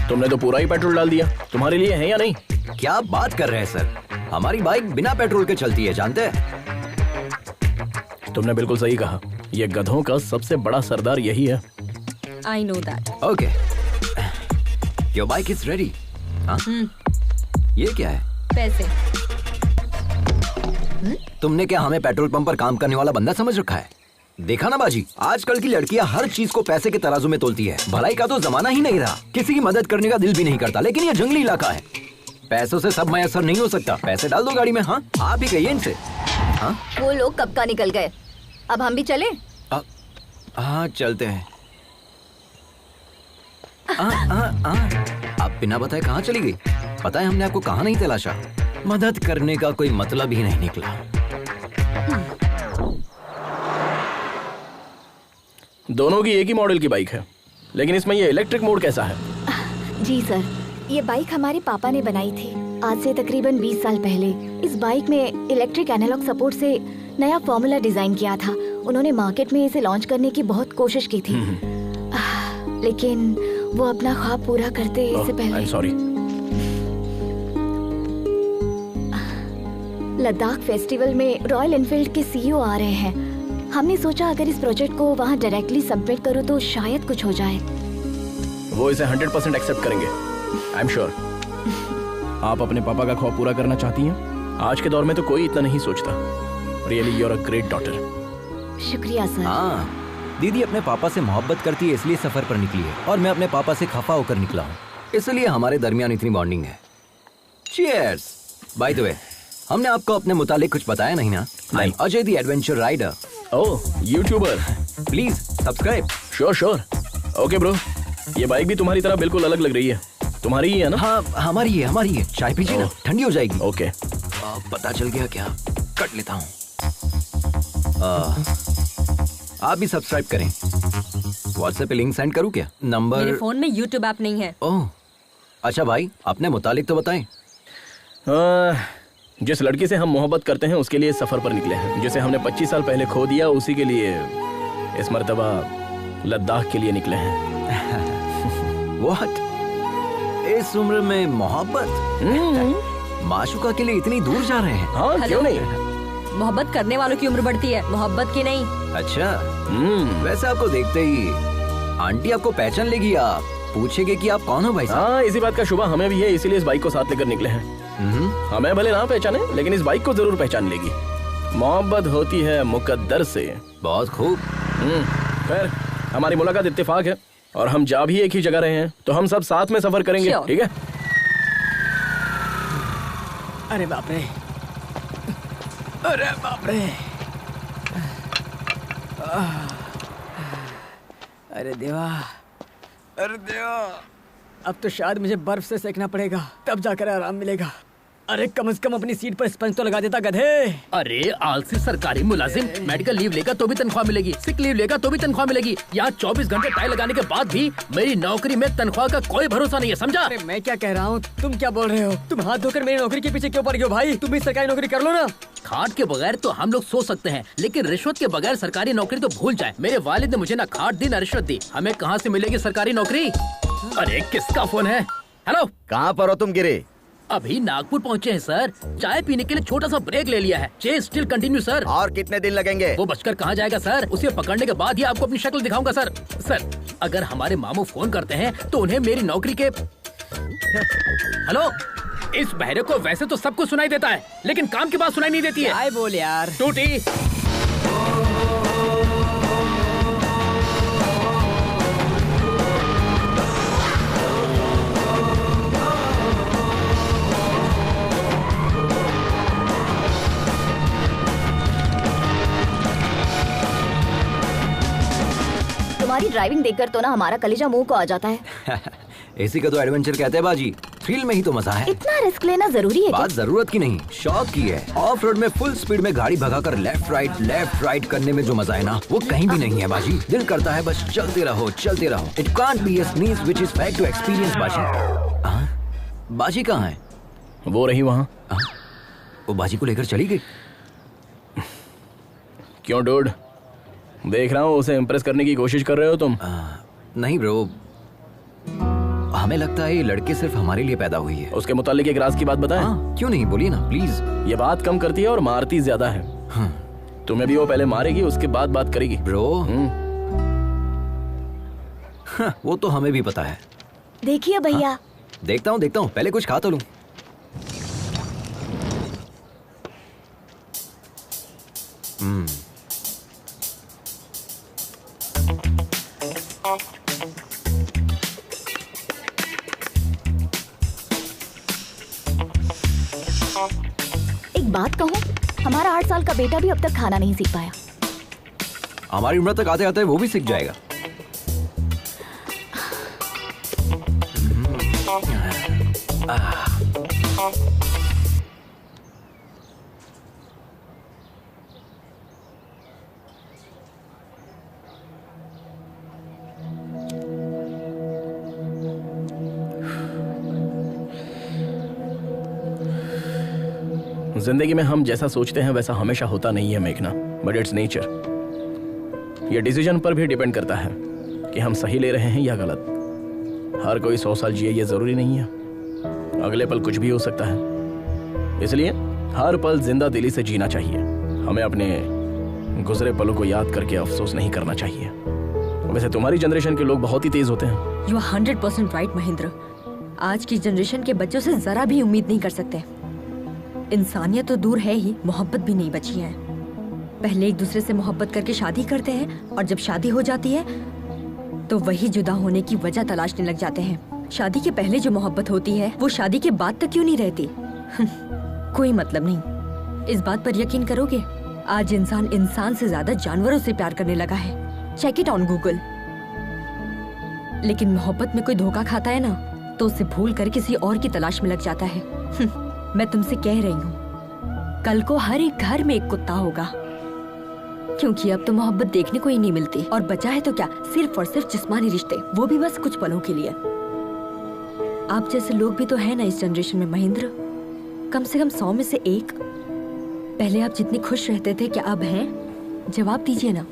तुमने तो पूरा ही पेट्रोल डाल दिया। तुम्हारे लिए है या नहीं? क्या बात कर रहे हैं सर, हमारी बाइक बिना पेट्रोल के चलती है, जानते हैं? तुमने बिल्कुल सही कहा, ये गधों का सबसे बड़ा सरदार यही है। I know that. Okay, your bike is ready. ये क्या है? पैसे। तुमने क्या हमें पेट्रोल पंप पर काम करने वाला बंदा समझ रखा है? देखा ना बाजी, आजकल की लड़कियां हर चीज को पैसे के तराजू में तोलती है। भलाई का तो जमाना ही नहीं रहा, किसी की मदद करने का दिल भी नहीं करता। लेकिन ये जंगली इलाका है, पैसों से सब मैसर नहीं हो सकता। पैसे डाल दो गाड़ी में। हाँ, आप ही कहिए इनसे। हाँ, वो लोग कब का निकल गए, अब हम भी चले? हाँ चलते हैं। आप बिना बताए कहाँ चली गई? पता है हमने आपको कहाँ नहीं तलाशा। मदद करने का कोई मतलब ही नहीं निकला। दोनों की एक ही मॉडल की बाइक है, लेकिन इसमें ये इलेक्ट्रिक मोड कैसा है? जी सर, ये बाइक हमारे पापा ने बनाई थी आज से तकरीबन 20 साल पहले। इस बाइक में इलेक्ट्रिक एनालॉग सपोर्ट से नया फॉर्मूला डिजाइन किया था। उन्होंने मार्केट में इसे लॉन्च करने की बहुत कोशिश की थी, लेकिन वो अपना ख्वाब पूरा करते इससे पहले। सॉरी। लद्दाख फेस्टिवल में रॉयल एनफील्ड के सीईओ आ रहे हैं। हमने सोचा अगर इस प्रोजेक्ट को वहाँ डायरेक्टली सबमिट करो तो शायद कुछ हो जाए। वो इसे 100% एक्सेप्ट करेंगे, आई एम श्योर। आप अपने पापा का ख्वाब पूरा करना चाहती हैं? आज के दौर में तो कोई इतना नहीं सोचता। Really you are a great daughter. शुक्रिया सर। हाँ, दीदी अपने पापा से मोहब्बत करती है इसलिए सफर पर निकली है, और मैं अपने पापा से खफा होकर निकला हूँ, इसलिए हमारे दरमियान इतनी बॉन्डिंग है। चीयर्स। बाय द वे, हमने आपको अपने मुतालिक कुछ बताया नहीं ना? I am Ajay the adventure rider. Oh, YouTuber. Please subscribe. Sure. Okay bro, ये बाइक भी तुम्हारी तरह बिल्कुल अलग लग रही है। तुम्हारी ही है ना? हाँ, हमारी है। चाय पीजिए ना, ठंडी हो जाएगी। ओके। पता चल गया क्या? कट लेता हूँ। आप भी सब्सक्राइब करें। व्हाट्सएप पे लिंक सेंड करूँ क्या? नंबर? मेरे फोन में यूट्यूब ऐप नहीं है। ओह, अच्छा भाई, अपने मुतालिक तो बताएं। जिस लड़की से हम मोहब्बत करते हैं उसके लिए सफर पर निकले हैं। जिसे हमने 25 साल पहले खो दिया, उसी के लिए इस मर्तबा लद्दाख के लिए निकले हैं। What? इस उम्र में मोहब्बत? माशुका के लिए इतनी दूर जा रहे हैं? हाँ, क्यों नहीं? मोहब्बत करने वालों की उम्र बढ़ती है, मोहब्बत की नहीं। अच्छा। वैसे आपको देखते ही आंटी आपको पहचान लेगी, आप पूछेगी कि आप कौन हो भाई साहब। हाँ, इसी बात का शुबा हमें भी है, इसीलिए इस बाइक को साथ लेकर निकले हैं। हमें भले ना पहचाने, लेकिन इस बाइक को जरूर पहचान लेगी। मोहब्बत होती है मुकद्दर से। बहुत खूब। खैर, हमारी मुलाकात इत्तेफाक है और हम जा भी एक ही जगह रहे हैं, तो हम सब साथ में सफर करेंगे, ठीक है? अरे बाप रे, अरे बाप रे, अरे देवा, अरे देवा, अब तो शायद मुझे बर्फ से सेकना पड़ेगा, तब जाकर आराम मिलेगा। अरे कम से कम अपनी सीट पर स्पंज तो लगा देता गधे। अरे आलसी सरकारी मुलाजिम, मेडिकल लीव लेगा तो भी तनख्वाह मिलेगी, सिक लीव लेगा तो भी तनख्वाह मिलेगी। यहाँ 24 घंटे टाई लगाने के बाद भी मेरी नौकरी में तनख्वाह का कोई भरोसा नहीं है, समझा? अरे मैं क्या कह रहा हूँ, तुम क्या बोल रहे हो? तुम हाथ धोकर मेरी नौकरी के पीछे क्यों पड़ गए हो भाई? तुम भी सरकारी नौकरी कर लो ना। खाट के बगैर तो हम लोग सोच सकते हैं, लेकिन रिश्वत के बगैर सरकारी नौकरी तो भूल जाए। मेरे वालिद ने मुझे ना खाट दी ना रिश्वत दी, हमें कहाँ से मिलेगी सरकारी नौकरी? अरे किसका फोन है? हेलो, कहाँ पर हो तुम गिरे? अभी नागपुर पहुँचे हैं सर, चाय पीने के लिए छोटा सा ब्रेक ले लिया है। Chase still continue sir. और कितने दिन लगेंगे? वो बचकर कहाँ जाएगा सर, उसे पकड़ने के बाद ही आपको अपनी शक्ल दिखाऊंगा सर। सर, अगर हमारे मामू फोन करते हैं तो उन्हें मेरी नौकरी के हेलो, इस बहरे को वैसे तो सब कुछ सुनाई देता है, लेकिन काम की बात सुनाई नहीं देती है। क्या बोल यार टूटी। तुम्हारी ड्राइविंग देखकर तो ना हमारा कलेजा मुंह को आ जाता है। इसी का तो एडवेंचर कहते हैं बाजी, थ्रिल में ही तो मजा है। इतना रिस्क लेना जरूरी है? बात जरूरत की नहीं, शौक की है। ऑफ रोड में फुल स्पीड में गाड़ी भगाकर लेफ्ट राइट करने में जो मजा है ना, वो कहीं भी नहीं है बाजी। दिल करता है बस चलते रहो। It can't be a sneeze which is fact to experience बाजी। बाजी कहाँ है? वो रही वहाँ। वो बाजी को लेकर चली गई। क्यों डूड, देख रहा हूँ उसे इम्प्रेस करने की कोशिश कर रहे हो तुम? नहीं ब्रो, हमें लगता है ये लड़के सिर्फ हमारे लिए पैदा हुई है। उसके मुतालिक एक राज की बात बताएं? क्यों नहीं, बोलिए ना प्लीज। ये बात कम करती है और मारती ज्यादा है। तुम्हें भी वो पहले मारेगी, उसके बाद बात करेगी। ब्रो वो तो हमें भी पता है। देखिए भैया। देखता हूँ, पहले कुछ खा तो लूं। एक बात कहूँ, हमारा 8 साल का बेटा भी अब तक खाना नहीं सीख पाया। हमारी उम्र तक आते आते वो भी सीख जाएगा। जिंदगी में हम जैसा सोचते हैं वैसा हमेशा होता नहीं है मेघना, बट इट्स नेचर। ये डिसीजन पर भी डिपेंड करता है कि हम सही ले रहे हैं या गलत। हर कोई 100 साल जिए ये जरूरी नहीं है, अगले पल कुछ भी हो सकता है। इसलिए हर पल जिंदा दिली से जीना चाहिए। हमें अपने गुजरे पलों को याद करके अफसोस नहीं करना चाहिए। वैसे तुम्हारी जनरेशन के लोग बहुत ही तेज होते हैं। You are 100% right Mahendra. आज की जनरेशन के बच्चों से जरा भी उम्मीद नहीं कर सकते। इंसानियत तो दूर है ही, मोहब्बत भी नहीं बची है। पहले एक दूसरे से मोहब्बत करके शादी करते हैं और जब शादी हो जाती है तो वही जुदा होने की वजह तलाशने लग जाते हैं। शादी के पहले जो मोहब्बत होती है वो शादी के बाद तक क्यों नहीं रहती? कोई मतलब नहीं। इस बात पर यकीन करोगे, आज इंसान से ज्यादा जानवरों से प्यार करने लगा है। Check it on Google. लेकिन मोहब्बत में कोई धोखा खाता है ना, तो उसे भूल कर किसी और की तलाश में लग जाता है। मैं तुमसे कह रही हूँ, कल को हर एक घर में एक कुत्ता होगा, क्योंकि अब तो मोहब्बत देखने को ही नहीं मिलती। और बचा है तो क्या, सिर्फ और सिर्फ जिस्मानी रिश्ते, वो भी बस कुछ पलों के लिए। आप जैसे लोग भी तो है ना इस जनरेशन में महेंद्र, कम से कम 100 में से एक। पहले आप जितनी खुश रहते थे, क्या अब हैं? जवाब दीजिए ना।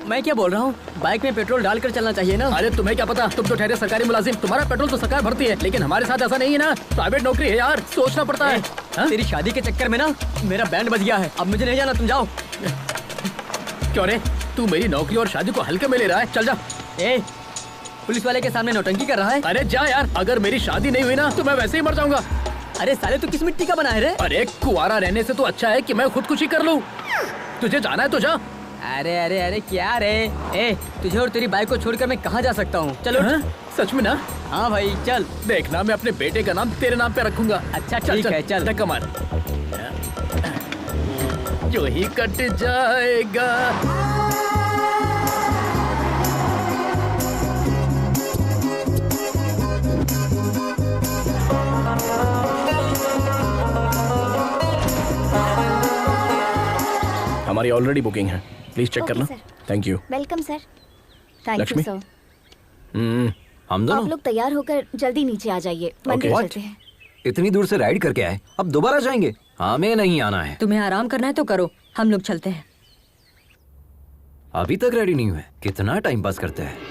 मैं क्या बोल रहा हूँ, बाइक में पेट्रोल डालकर चलना चाहिए ना। अरे तुम्हें क्या पता, तुम तो ठहरे सरकारी मुलाजिम, तुम्हारा पेट्रोल तो सरकार भरती है, लेकिन हमारे साथ ऐसा नहीं है ना। प्राइवेट नौकरी है यार, सोचना पड़ता है। तेरी शादी के चक्कर में ना मेरा बैंड बज गया है, अब मुझे नहीं जाना, तुम जाओ। क्यों रे, तू मेरी नौकरी और शादी को हल्के में ले रहा है? चल जा। पुलिस वाले के सामने नौटंकी कर रहा है। अरे जा यार, अगर मेरी शादी नहीं हुई ना तो मैं वैसे ही मर जाऊंगा। अरे साले तू किस मिट्टी का बना है रे? अरे कुआरा रहने से तो अच्छा है कि मैं खुदकुशी कर लूं। तुझे जाना है तो जा। अरे अरे अरे क्या रे, तुझे और तेरी बाइक को छोड़कर मैं कहाँ जा सकता हूँ? चलो। सच में ना? हाँ भाई चल। देखना, मैं अपने बेटे का नाम तेरे नाम पे रखूंगा। अच्छा ठीक है, चल। कमार जो ही कट जाएगा। हमारी ऑलरेडी बुकिंग है, प्लीज चेक करना। Thank you. Welcome sir. Thank you Lakshmi. Sir. हम दोनों आप लोग तैयार होकर जल्दी नीचे आ जाइए, मंदिर चलते हैं। इतनी दूर से राइड करके आए, अब दोबारा जाएंगे? हमें नहीं आना है। तुम्हें आराम करना है तो करो, हम लोग चलते हैं। अभी तक रेडी नहीं हुए, कितना टाइम पास करते हैं।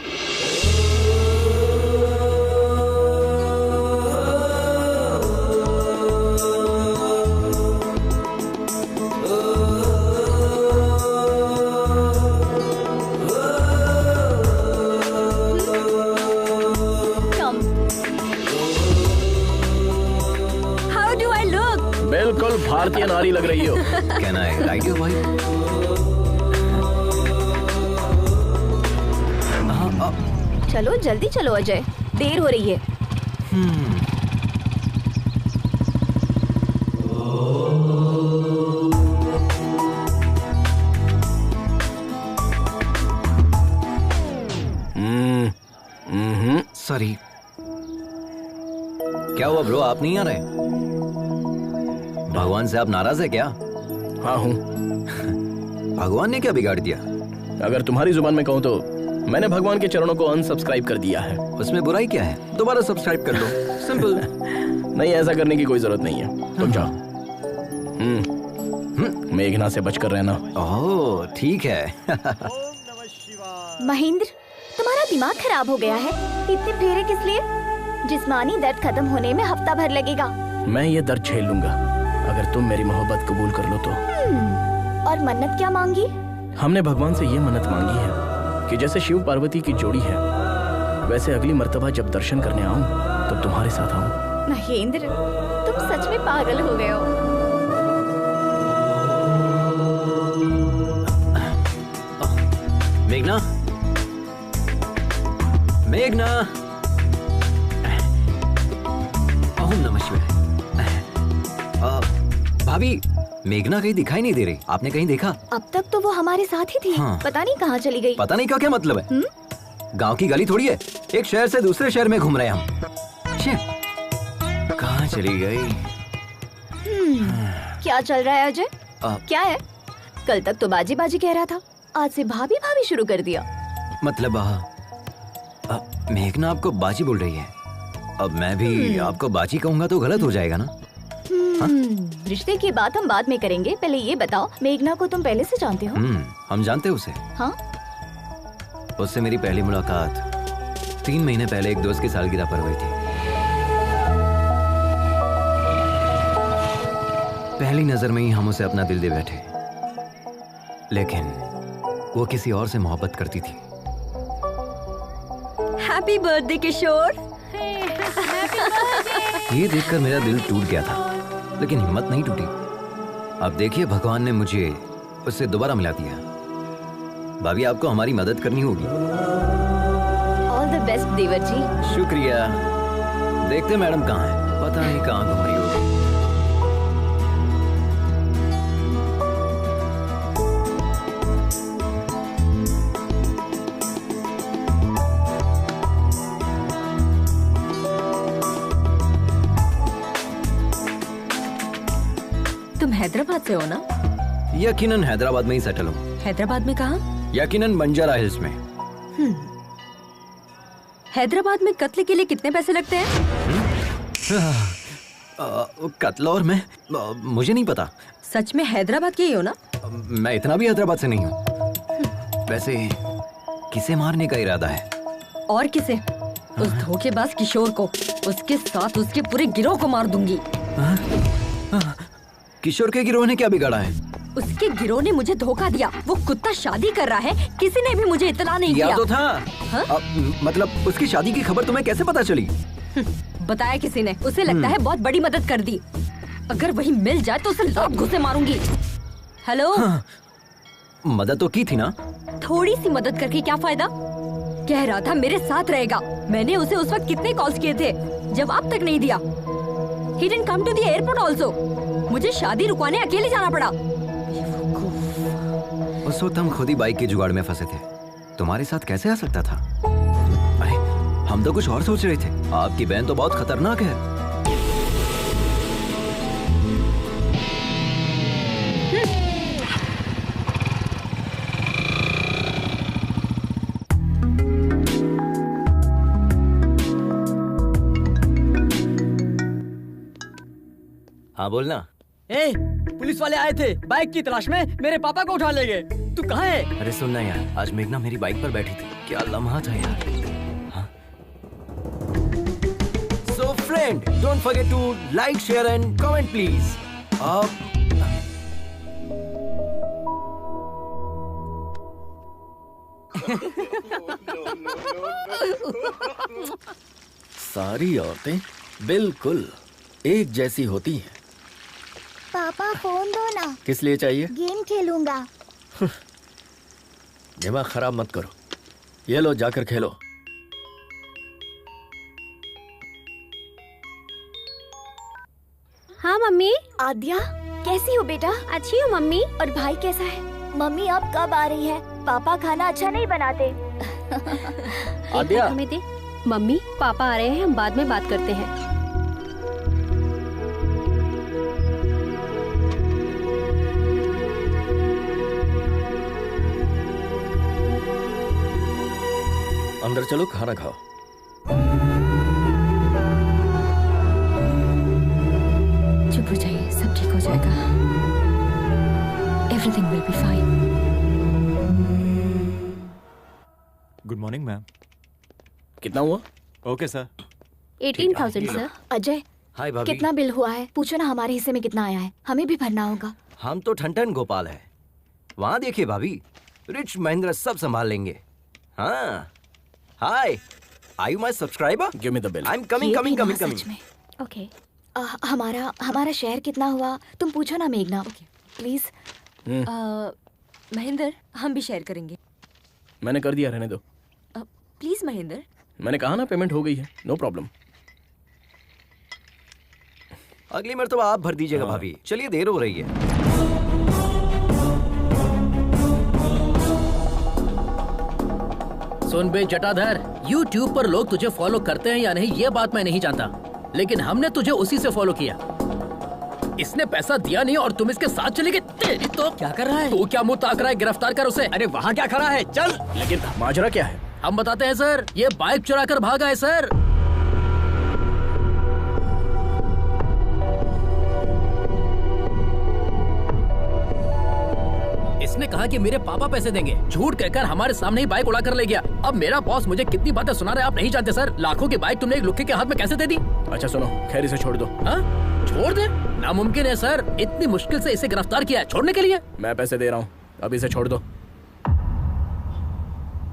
बिल्कुल भारतीय नारी लग रही हो। कहना है राइट हो भाई। चलो जल्दी चलो अजय, देर हो रही है। सॉरी। क्या हुआ ब्रो, आप नहीं आ रहे? भगवान से आप नाराज है क्या? हाँ हूँ। भगवान ने क्या बिगाड़ दिया? अगर तुम्हारी जुबान में कहूँ तो मैंने भगवान के चरणों को अनसब्सक्राइब कर दिया है। उसमें बुराई क्या है? दोबारा सब्सक्राइब कर लो, सिंपल। नहीं, ऐसा करने की कोई जरूरत नहीं है, तुम जाओ। मेघना से बचकर रहना। ओह ठीक है। महेंद्र, तुम्हारा दिमाग खराब हो गया है। इतने फेरे किस लिए? जिस्मानी दर्द खत्म होने में हफ्ता भर लगेगा। मैं ये दर्द झेल लूंगा अगर तुम मेरी मोहब्बत कबूल कर लो तो। और मन्नत क्या मांगी? हमने भगवान से ये मन्नत मांगी है कि जैसे शिव पार्वती की जोड़ी है, वैसे अगली मर्तबा जब दर्शन करने आऊं तो तुम्हारे साथ आऊं। महेंद्र, तुम सच में पागल हो गए हो। मेघना, मेघना, ओम नमः शिवाय। भाभी, मेघना कहीं दिखाई नहीं दे रही, आपने कहीं देखा? अब तक तो वो हमारे साथ ही थी। हाँ। पता नहीं कहाँ चली गई। पता नहीं का क्या मतलब है? गांव की गली थोड़ी है, एक शहर से दूसरे शहर में घूम रहे हैं हम। कहाँ चली गई? क्या चल रहा है अजय? क्या है? कल तक तो बाजी बाजी कह रहा था, आज से भाभी भाभी शुरू कर दिया। मतलब मेघना आपको बाजी बोल रही है, अब मैं भी आपको बाजी कहूंगा तो गलत हो जाएगा ना? रिश्ते की बात हम बाद में करेंगे, पहले ये बताओ मेघना को तुम पहले से जानते हो? हम जानते हैं उसे। हाँ? उससे मेरी पहली मुलाकात 3 महीने पहले एक दोस्त की सालगिरह पर हुई थी। पहली नजर में ही हम उसे अपना दिल दे बैठे, लेकिन वो किसी और से मोहब्बत करती थी। हैप्पी बर्थडे किशोर। ये देखकर मेरा दिल टूट गया था, लेकिन हिम्मत नहीं टूटी। अब देखिए, भगवान ने मुझे उससे दोबारा मिला दिया। भाभी, आपको हमारी मदद करनी होगी। ऑल द बेस्ट देवर जी। शुक्रिया। देखते मैडम कहाँ है, पता नहीं कहाँ घूम रही होगी। तुम हैदराबाद से हो ना? यकीनन हैदराबाद में ही सेटल हूँ। हैदराबाद में कहाँ? यकीनन बंजारा हिल्स में। हैदराबाद में कत्ल के लिए कितने पैसे लगते हैं? कत्ल और मैं मुझे नहीं पता। सच में हैदराबाद के ही हो ना? मैं इतना भी हैदराबाद से नहीं हूँ। वैसे किसे मारने का इरादा है? और किसे? उस धोखेबाज किशोर को। उसके साथ उसके पूरे गिरोह को मार दूंगी। किशोर के गिरोह ने क्या बिगाड़ा है? उसके गिरोह ने मुझे धोखा दिया। वो कुत्ता शादी कर रहा है, किसी ने भी मुझे इतला नहीं दिया। तो था। मतलब उसकी शादी की खबर तुम्हें कैसे पता चली? बताया किसी ने। उसे लगता है बहुत बड़ी मदद कर दी। अगर वही मिल जाए तो उसे लात घुसे मारूंगी। हेलो? मदद तो की थी ना? थोड़ी सी मदद करके क्या फायदा? कह रहा था मेरे साथ रहेगा। मैंने उसे उस वक्त कितने कॉल्स किए थे, जवाब तक नहीं दिया। He didn't come to the airport also. मुझे शादी रुकवाने अकेले जाना पड़ा। उस वक्त हम खुद ही बाइक के जुगाड़ में फंसे थे। तुम्हारे साथ कैसे आ सकता था? अरे हम तो कुछ और सोच रहे थे। आपकी बहन तो बहुत खतरनाक है। हाँ बोलना। ए, पुलिस वाले आए थे बाइक की तलाश में, मेरे पापा को उठा ले गए। तू कहाँ है? अरे सुनना यार, आज मेघना मेरी बाइक पर बैठी थी। क्या लम्हा था यार। हाँ? So friend, don't forget to like, share and comment please. सारी औरतें बिल्कुल एक जैसी होती हैं। पापा फोन दो ना। किस लिए चाहिए? गेम खेलूंगा। दिमाग खराब मत करो। ये लो, जाकर खेलो। हाँ मम्मी। आद्या कैसी हो बेटा? अच्छी हूँ मम्मी। और भाई कैसा है? मम्मी अब कब आ रही है? पापा खाना अच्छा नहीं बनाते। आद्या। हमें दे। मम्मी पापा आ रहे हैं, हम बाद में बात करते हैं। अंदर चलो, खाना खाओ। चुप हो जाइए, सब ठीक हो जाएगा। Everything will be fine. Good morning ma'am. कितना हुआ? Okay sir. 18,000 सर। अजय, हाय भाभी। कितना बिल हुआ है? पूछो ना हमारे हिस्से में कितना आया है, हमें भी भरना होगा। हम तो ठन गोपाल है। वहाँ देखिए भाभी, रिच महेंद्र सब संभाल लेंगे। हाँ। Hi, are you my subscriber? Give me the bill. I am coming coming coming coming. सच में। ओके। हमारा शेयर कितना हुआ? तुम पूछो ना मेघना। प्लीज। महेंद्र, हम भी शेयर करेंगे। मैंने कर दिया, रहने दो। प्लीज महेंद्र। मैंने कहा ना, पेमेंट हो गई है, नो प्रॉब्लम। अगली मर्तबा आप भर दीजिएगा भाभी। चलिए, देर हो रही है। सुन बे जटाधर, YouTube पर लोग तुझे फॉलो करते हैं या नहीं ये बात मैं नहीं जानता, लेकिन हमने तुझे उसी से फॉलो किया। इसने पैसा दिया नहीं और तुम इसके साथ चले गए। तेरी तो क्या कर रहा है? तू क्या मुंह ताक रहा है? गिरफ्तार कर उसे। अरे वहाँ क्या खड़ा है? चल। लेकिन माजरा क्या है? हम बताते हैं सर, ये बाइक चुरा कर भागा है सर। उसने कहा कि मेरे पापा पैसे देंगे। झूठ कहकर हमारे सामने ही बाइक उड़ा कर ले गया। अब मेरा बॉस मुझे कितनी बातें सुना रहा है आप नहीं जानते सर। लाखों की बाइक तुमने एक लुक्के के हाथ में कैसे दे दी? अच्छा सुनो, खैर इसे छोड़ दो। हाँ? छोड़ दे? नामुमकिन है सर, इतनी मुश्किल से इसे गिरफ्तार किया है, छोड़ने के लिए? मैं पैसे दे रहा हूँ, अब इसे छोड़ दो।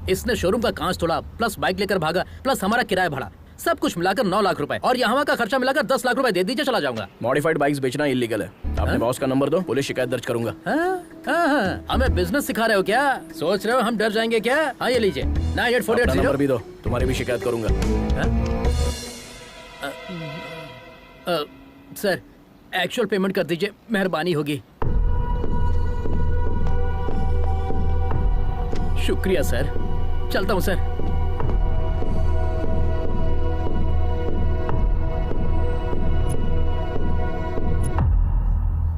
इसने शोरूम का कांच तोड़ा, प्लस बाइक लेकर भागा, प्लस हमारा किराया भाड़ा, सब कुछ मिलाकर 9 लाख रुपए, और यहाँ का खर्चा मिलाकर 10 लाख रुपए दे दीजिए, चला जाऊंगा। मॉडिफाइड बाइक्स बेचना इलीगल है। अपने बॉस का नंबर दो, पुलिस शिकायत दर्ज करूंगा। हमें बिजनेस सिखा रहे हो क्या? सोच रहे हो हम डर जाएंगे क्या? हाँ ये लीजिए, 9848 नंबर भी दो, तुम्हारी भी शिकायत करूंगा। सर एक्चुअल पेमेंट कर दीजिए, मेहरबानी होगी। शुक्रिया सर, चलता हूँ सर।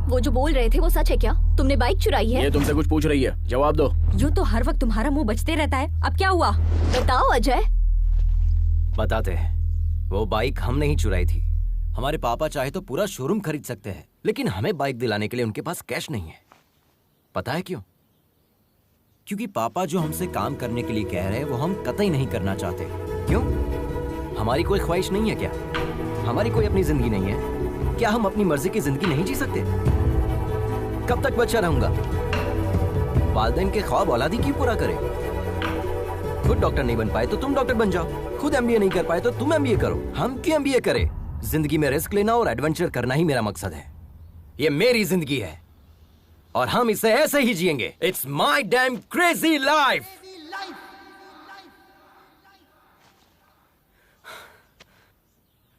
वो जो बोल रहे थे वो सच है क्या? तुमने बाइक चुराई है? ये तुमसे कुछ पूछ रही है, जवाब दो। यूँ तो हर वक्त तुम्हारा मुंह बचते रहता है, अब क्या हुआ? बताओ अजय। बताते हैं। वो बाइक हम नहीं चुराई थी। हमारे पापा चाहे तो पूरा शोरूम खरीद सकते हैं, लेकिन हमें बाइक दिलाने के लिए उनके पास कैश नहीं है। पता है क्यों? क्योंकि पापा जो हमसे काम करने के लिए कह रहे हैं वो हम कतई नहीं करना चाहते। क्यों? हमारी कोई ख्वाहिश नहीं है क्या? हमारी कोई अपनी जिंदगी नहीं है क्या? हम अपनी मर्जी की जिंदगी नहीं जी सकते? कब तक बच्चा रहूंगा? वालिदैन के ख्वाब औलादी क्यों पूरा करे? खुद डॉक्टर नहीं बन पाए तो तुम डॉक्टर बन जाओ, खुद एमबीए नहीं कर पाए तो तुम एमबीए करो, हम क्यों एमबीए करें? जिंदगी में रिस्क लेना और एडवेंचर करना ही मेरा मकसद है। ये मेरी जिंदगी है और हम इसे ऐसे ही जिएंगे। It's my dam crazy life.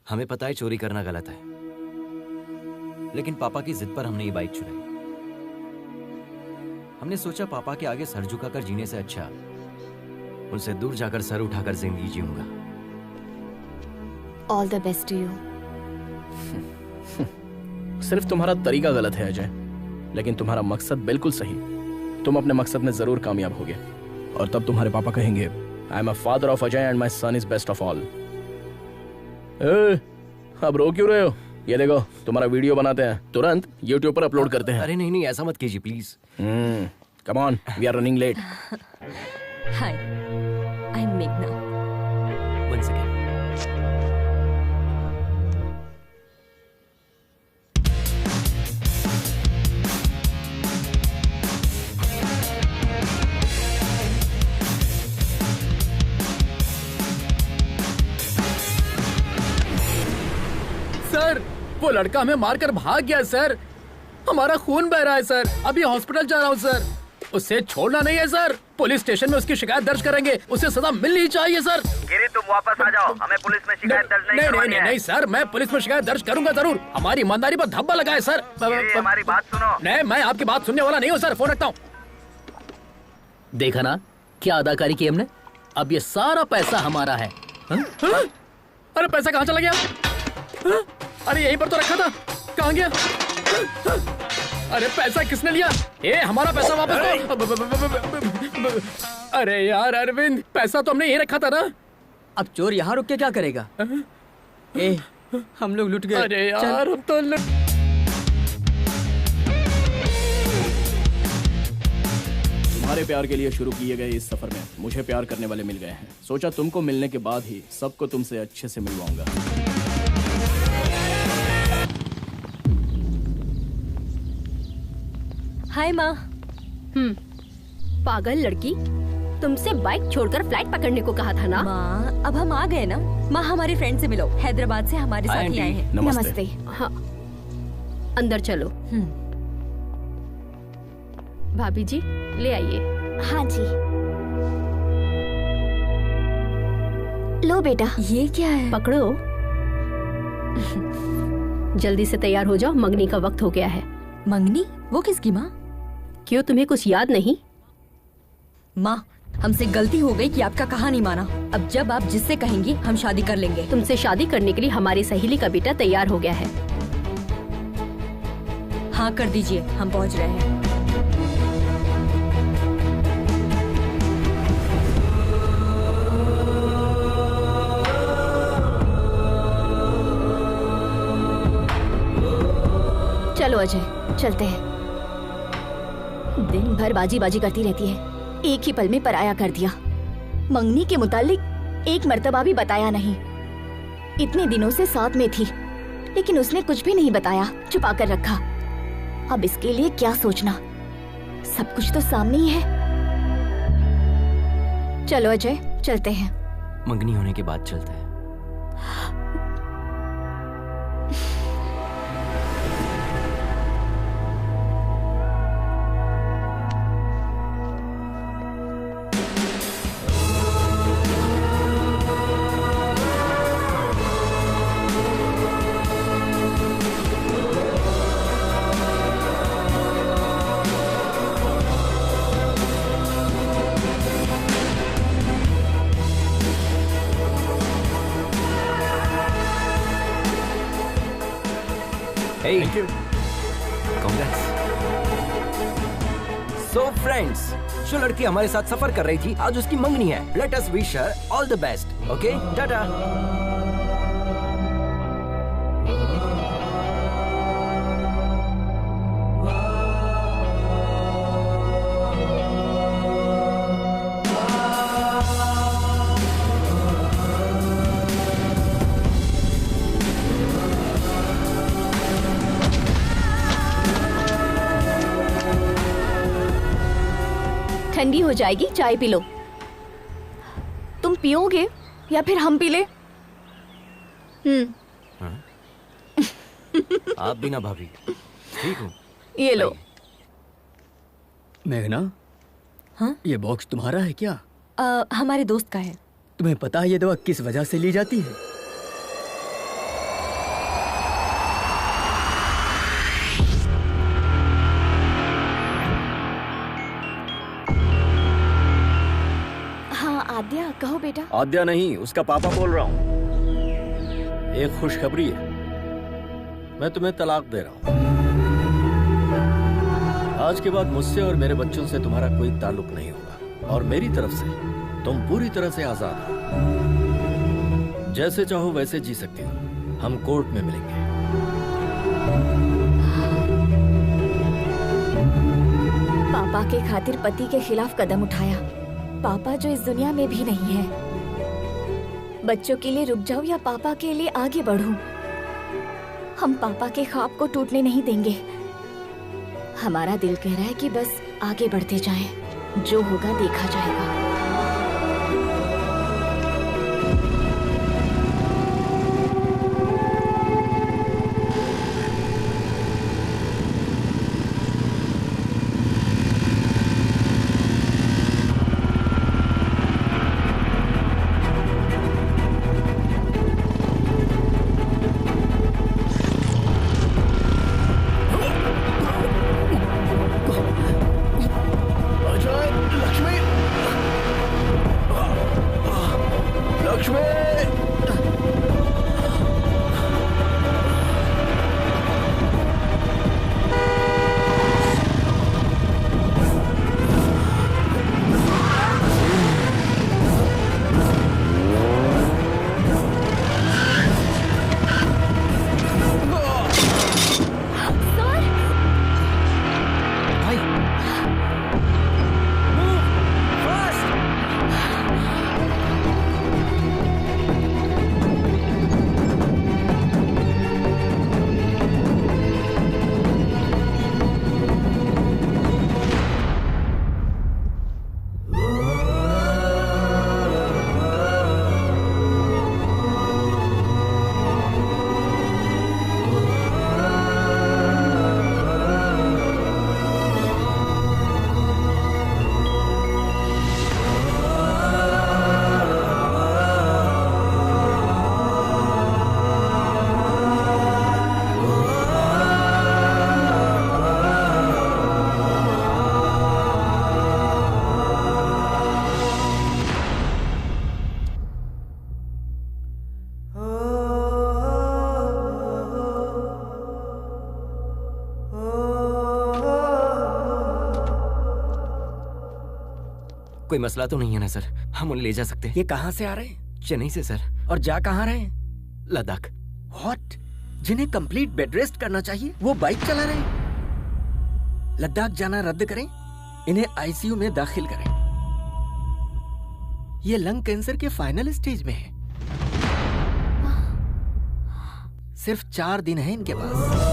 हमें पता है चोरी करना गलत है, लेकिन पापा की जिद पर हमने ये बाइक चुराई। हमने सोचा पापा के आगे सर झुकाकर जीने से अच्छा उनसे दूर जाकर सर उठाकर जिंदगी जीऊंगा। All the best to you. सिर्फ तुम्हारा तरीका गलत है अजय, लेकिन तुम्हारा मकसद बिल्कुल सही। तुम अपने मकसद में जरूर कामयाब होगे और तब तुम्हारे पापा कहेंगे I am a father of Ajay and my son is best of all. अब रो क्यों रहे हो? ये देखो तुम्हारा वीडियो बनाते हैं, तुरंत YouTube पर अपलोड करते हैं। अरे नहीं नहीं, ऐसा मत कीजिए please. Come on, we are running late. Hi, I am मेघना। One second. सर वो लड़का हमें मारकर भाग गया सर, हमारा खून बह रहा है सर, अभी हॉस्पिटल जा रहा हूँ सर। उसे छोड़ना नहीं है सर, पुलिस स्टेशन में उसकी शिकायत दर्ज करेंगे, उसे सजा मिलनी चाहिए सर। गिरी तुम वापस आ जाओ, हमें पुलिस में शिकायत दर्ज नहीं करवानी है। नहीं सर, मैं पुलिस में शिकायत दर्ज करूंगा जरूर, हमारी ईमानदारी पर धब्बा लगा है सर। हमारी बात सुनो। नहीं, मैं आपकी बात सुनने वाला नहीं हूँ सर, फोन रखता हूँ। देखा ना क्या अदाकारी की हमने, अब ये सारा पैसा हमारा है। अरे पैसा कहाँ चला गया? अरे यहीं पर तो रखा था, कहाँ गया? अरे पैसा किसने लिया? ए हमारा पैसा वापस दो। अरे यार अरविंद, पैसा तो हमने यहीं रखा था ना। अब चोर यहाँ रुक के क्या करेगा? ए, हम लोग लुट गए। अरे यार हम तो तुम्हारे प्यार के लिए शुरू किए गए इस सफर में मुझे प्यार करने वाले मिल गए हैं। सोचा तुमको मिलने के बाद ही सबको तुमसे अच्छे से मिलवाऊंगा। हाय माँ। पागल लड़की, तुमसे बाइक छोड़कर फ्लाइट पकड़ने को कहा था ना? माँ अब हम आ गए ना। माँ हमारे फ्रेंड से मिलो, हैदराबाद से हमारे साथ ही आए हैं। नमस्ते। हाँ अंदर चलो। भाभी जी ले आइए। हाँ जी। लो बेटा। ये क्या है? पकड़ो। जल्दी से तैयार हो जाओ, मंगनी का वक्त हो गया है। मंगनी? वो किसकी माँ? क्यों तुम्हें कुछ याद नहीं? माँ हमसे गलती हो गई कि आपका कहा नहीं माना। अब जब आप जिससे कहेंगी हम शादी कर लेंगे। तुमसे शादी करने के लिए हमारी सहेली का बेटा तैयार हो गया है। हाँ कर दीजिए, हम पहुँच रहे हैं। चलो अजय चलते हैं। दिन भर बाजी बाजी करती रहती है, एक ही पल में पराया कर दिया। मंगनी के मुतालिक एक मर्तबा भी बताया नहीं। इतने दिनों से साथ में थी, लेकिन उसने कुछ भी नहीं बताया, छुपा कर रखा। अब इसके लिए क्या सोचना, सब कुछ तो सामने ही है। चलो अजय, चलते हैं। मंगनी होने के बाद चलते हैं। Thank you. Congrats. So friends, जो लड़की हमारे साथ सफर कर रही थी, आज उसकी मंगनी है। Let us wish her all the best. Okay? Tata. ठंडी हो जाएगी, चाय पी लो। तुम पियोगे या फिर हम पी ले? आप भी ना भाभी, ठीक हूँ। ये लो। मेघना, हाँ? ये बॉक्स तुम्हारा है क्या? हमारे दोस्त का है। तुम्हें पता है ये दवा किस वजह से ली जाती है? आद्या, कहो बेटा। आद्या नहीं, उसका पापा बोल रहा हूँ। एक खुशखबरी है, मैं तुम्हें तलाक दे रहा हूँ। आज के बाद मुझसे और मेरे बच्चों से तुम्हारा कोई ताल्लुक नहीं होगा, और मेरी तरफ से तुम पूरी तरह से आजाद हो। जैसे चाहो वैसे जी सकती हो। हम कोर्ट में मिलेंगे। पापा के खातिर पति के खिलाफ कदम उठाया। पापा जो इस दुनिया में भी नहीं है। बच्चों के लिए रुक जाऊं या पापा के लिए आगे बढ़ूं? हम पापा के ख्वाब को टूटने नहीं देंगे। हमारा दिल कह रहा है कि बस आगे बढ़ते जाएं, जो होगा देखा जाएगा। कोई मसला तो नहीं है ना सर? हम उन्हें ले जा सकते हैं। ये कहाँ से आ रहे हैं? चेन्नई से सर। और जा कहाँ रहे हैं? लद्दाख। व्हाट? जिन्हें कंप्लीट बेड रेस्ट करना चाहिए वो बाइक चला रहे हैं। लद्दाख जाना रद्द करें? इन्हें आईसीयू में दाखिल करें। ये लंग कैंसर के फाइनल स्टेज में है। सिर्फ 4 दिन है इनके पास।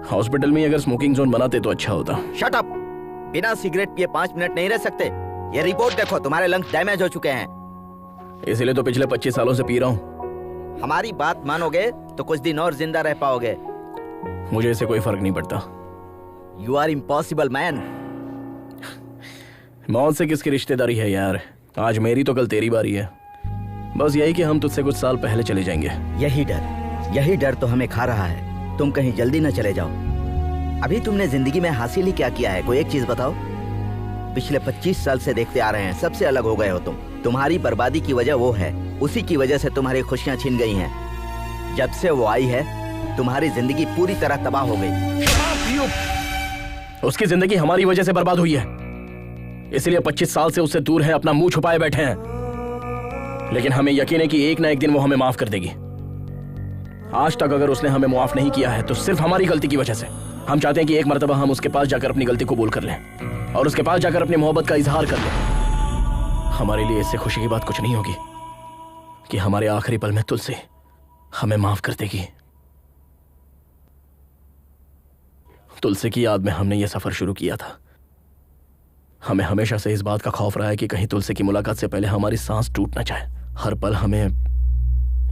हॉस्पिटल में अगर स्मोकिंग जोन बनाते तो अच्छा होता। Shut up! बिना सिगरेट पिए 5 मिनट नहीं रह सकते। ये रिपोर्ट देखो, तुम्हारे लंग्स डैमेज हो चुके हैं। इसीलिए तो पिछले 25 सालों से पी रहा हूँ। हमारी बात मानोगे तो कुछ दिन और जिंदा रह पाओगे। मुझे इससे कोई फर्क नहीं पड़ता। You are impossible man. मौत से किसकी रिश्तेदारी है यार? आज मेरी तो कल तेरी बारी है। बस यही कि हम तुझसे कुछ साल पहले चले जाएंगे। यही डर तो हमें खा रहा है। तुम कहीं जल्दी न चले जाओ। अभी तुमने जिंदगी में हासिल ही क्या किया है? कोई एक चीज बताओ। पिछले 25 साल से देखते आ रहे हैं, सबसे अलग हो गए हो तुम। तुम्हारी बर्बादी की वजह वो है, उसी की वजह से तुम्हारी खुशियां छिन गई हैं। जब से वो आई है तुम्हारी जिंदगी पूरी तरह तबाह हो गई। उसकी जिंदगी हमारी वजह से बर्बाद हुई है, इसलिए 25 साल से उससे दूर है, अपना मुंह छुपाए बैठे हैं। लेकिन हमें यकीन है कि एक ना एक दिन वो हमें माफ कर देगी। आज तक अगर उसने हमें माफ नहीं किया है तो सिर्फ हमारी गलती की वजह से। हम चाहते हैं कि एक मर्तबा हम उसके पास जाकर अपनी गलती कबूल कर लें और उसके पास जाकर अपनी मोहब्बत का इजहार कर लें। हमारे लिए इससे खुशी की बात कुछ नहीं होगी कि हमारे आखिरी पल में तुलसी हमें माफ कर देगी। तुलसी की याद में हमने यह सफर शुरू किया था। हमें हमेशा से इस बात का खौफ रहा है कि कहीं तुलसी की मुलाकात से पहले हमारी सांस टूट ना जाए। हर पल हमें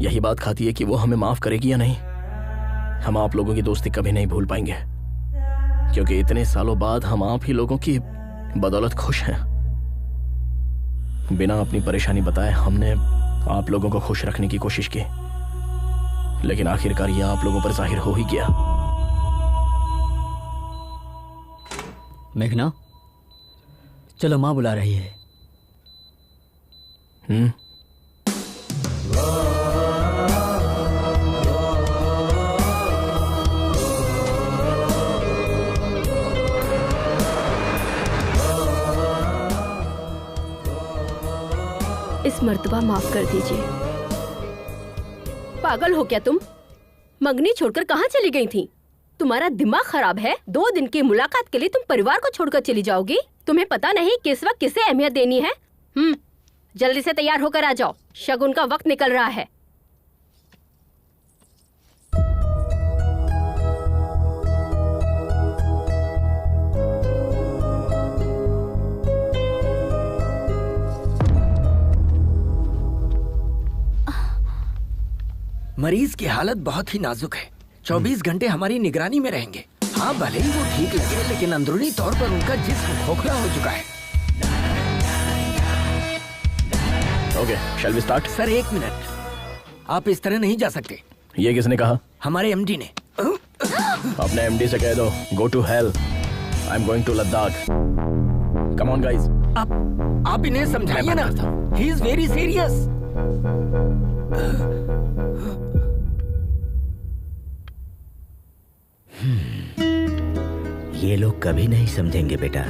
यही बात खाती है कि वो हमें माफ करेगी या नहीं। हम आप लोगों की दोस्ती कभी नहीं भूल पाएंगे, क्योंकि इतने सालों बाद हम आप ही लोगों की बदौलत खुश हैं। बिना अपनी परेशानी बताए हमने आप लोगों को खुश रखने की कोशिश की, लेकिन आखिरकार यह आप लोगों पर जाहिर हो ही गया। मेघना, चलो माँ बुला रही है। इस मर्तबा माफ कर दीजिए। पागल हो क्या तुम? मंगनी छोड़कर कहाँ चली गई थी? तुम्हारा दिमाग खराब है? 2 दिन की मुलाकात के लिए तुम परिवार को छोड़कर चली जाओगी? तुम्हें पता नहीं किस वक्त किसे अहमियत देनी है? जल्दी से तैयार होकर आ जाओ, शगुन का वक्त निकल रहा है। मरीज की हालत बहुत ही नाजुक है। 24 घंटे हमारी निगरानी में रहेंगे। हाँ, भले ही वो ठीक लगे, लेकिन अंदरूनी तौर पर उनका जिस्म खोखला हो चुका है। Okay, shall we start? Sir 1 minute, आप इस तरह नहीं जा सकते। ये किसने कहा? हमारे एमडी ने। अपने एमडी से कह दो, go to hell, I am going to Ladakh. Come on guys. आप इन्हें समझाइए ना, ही इज वेरी सीरियस। ये लोग कभी नहीं समझेंगे बेटा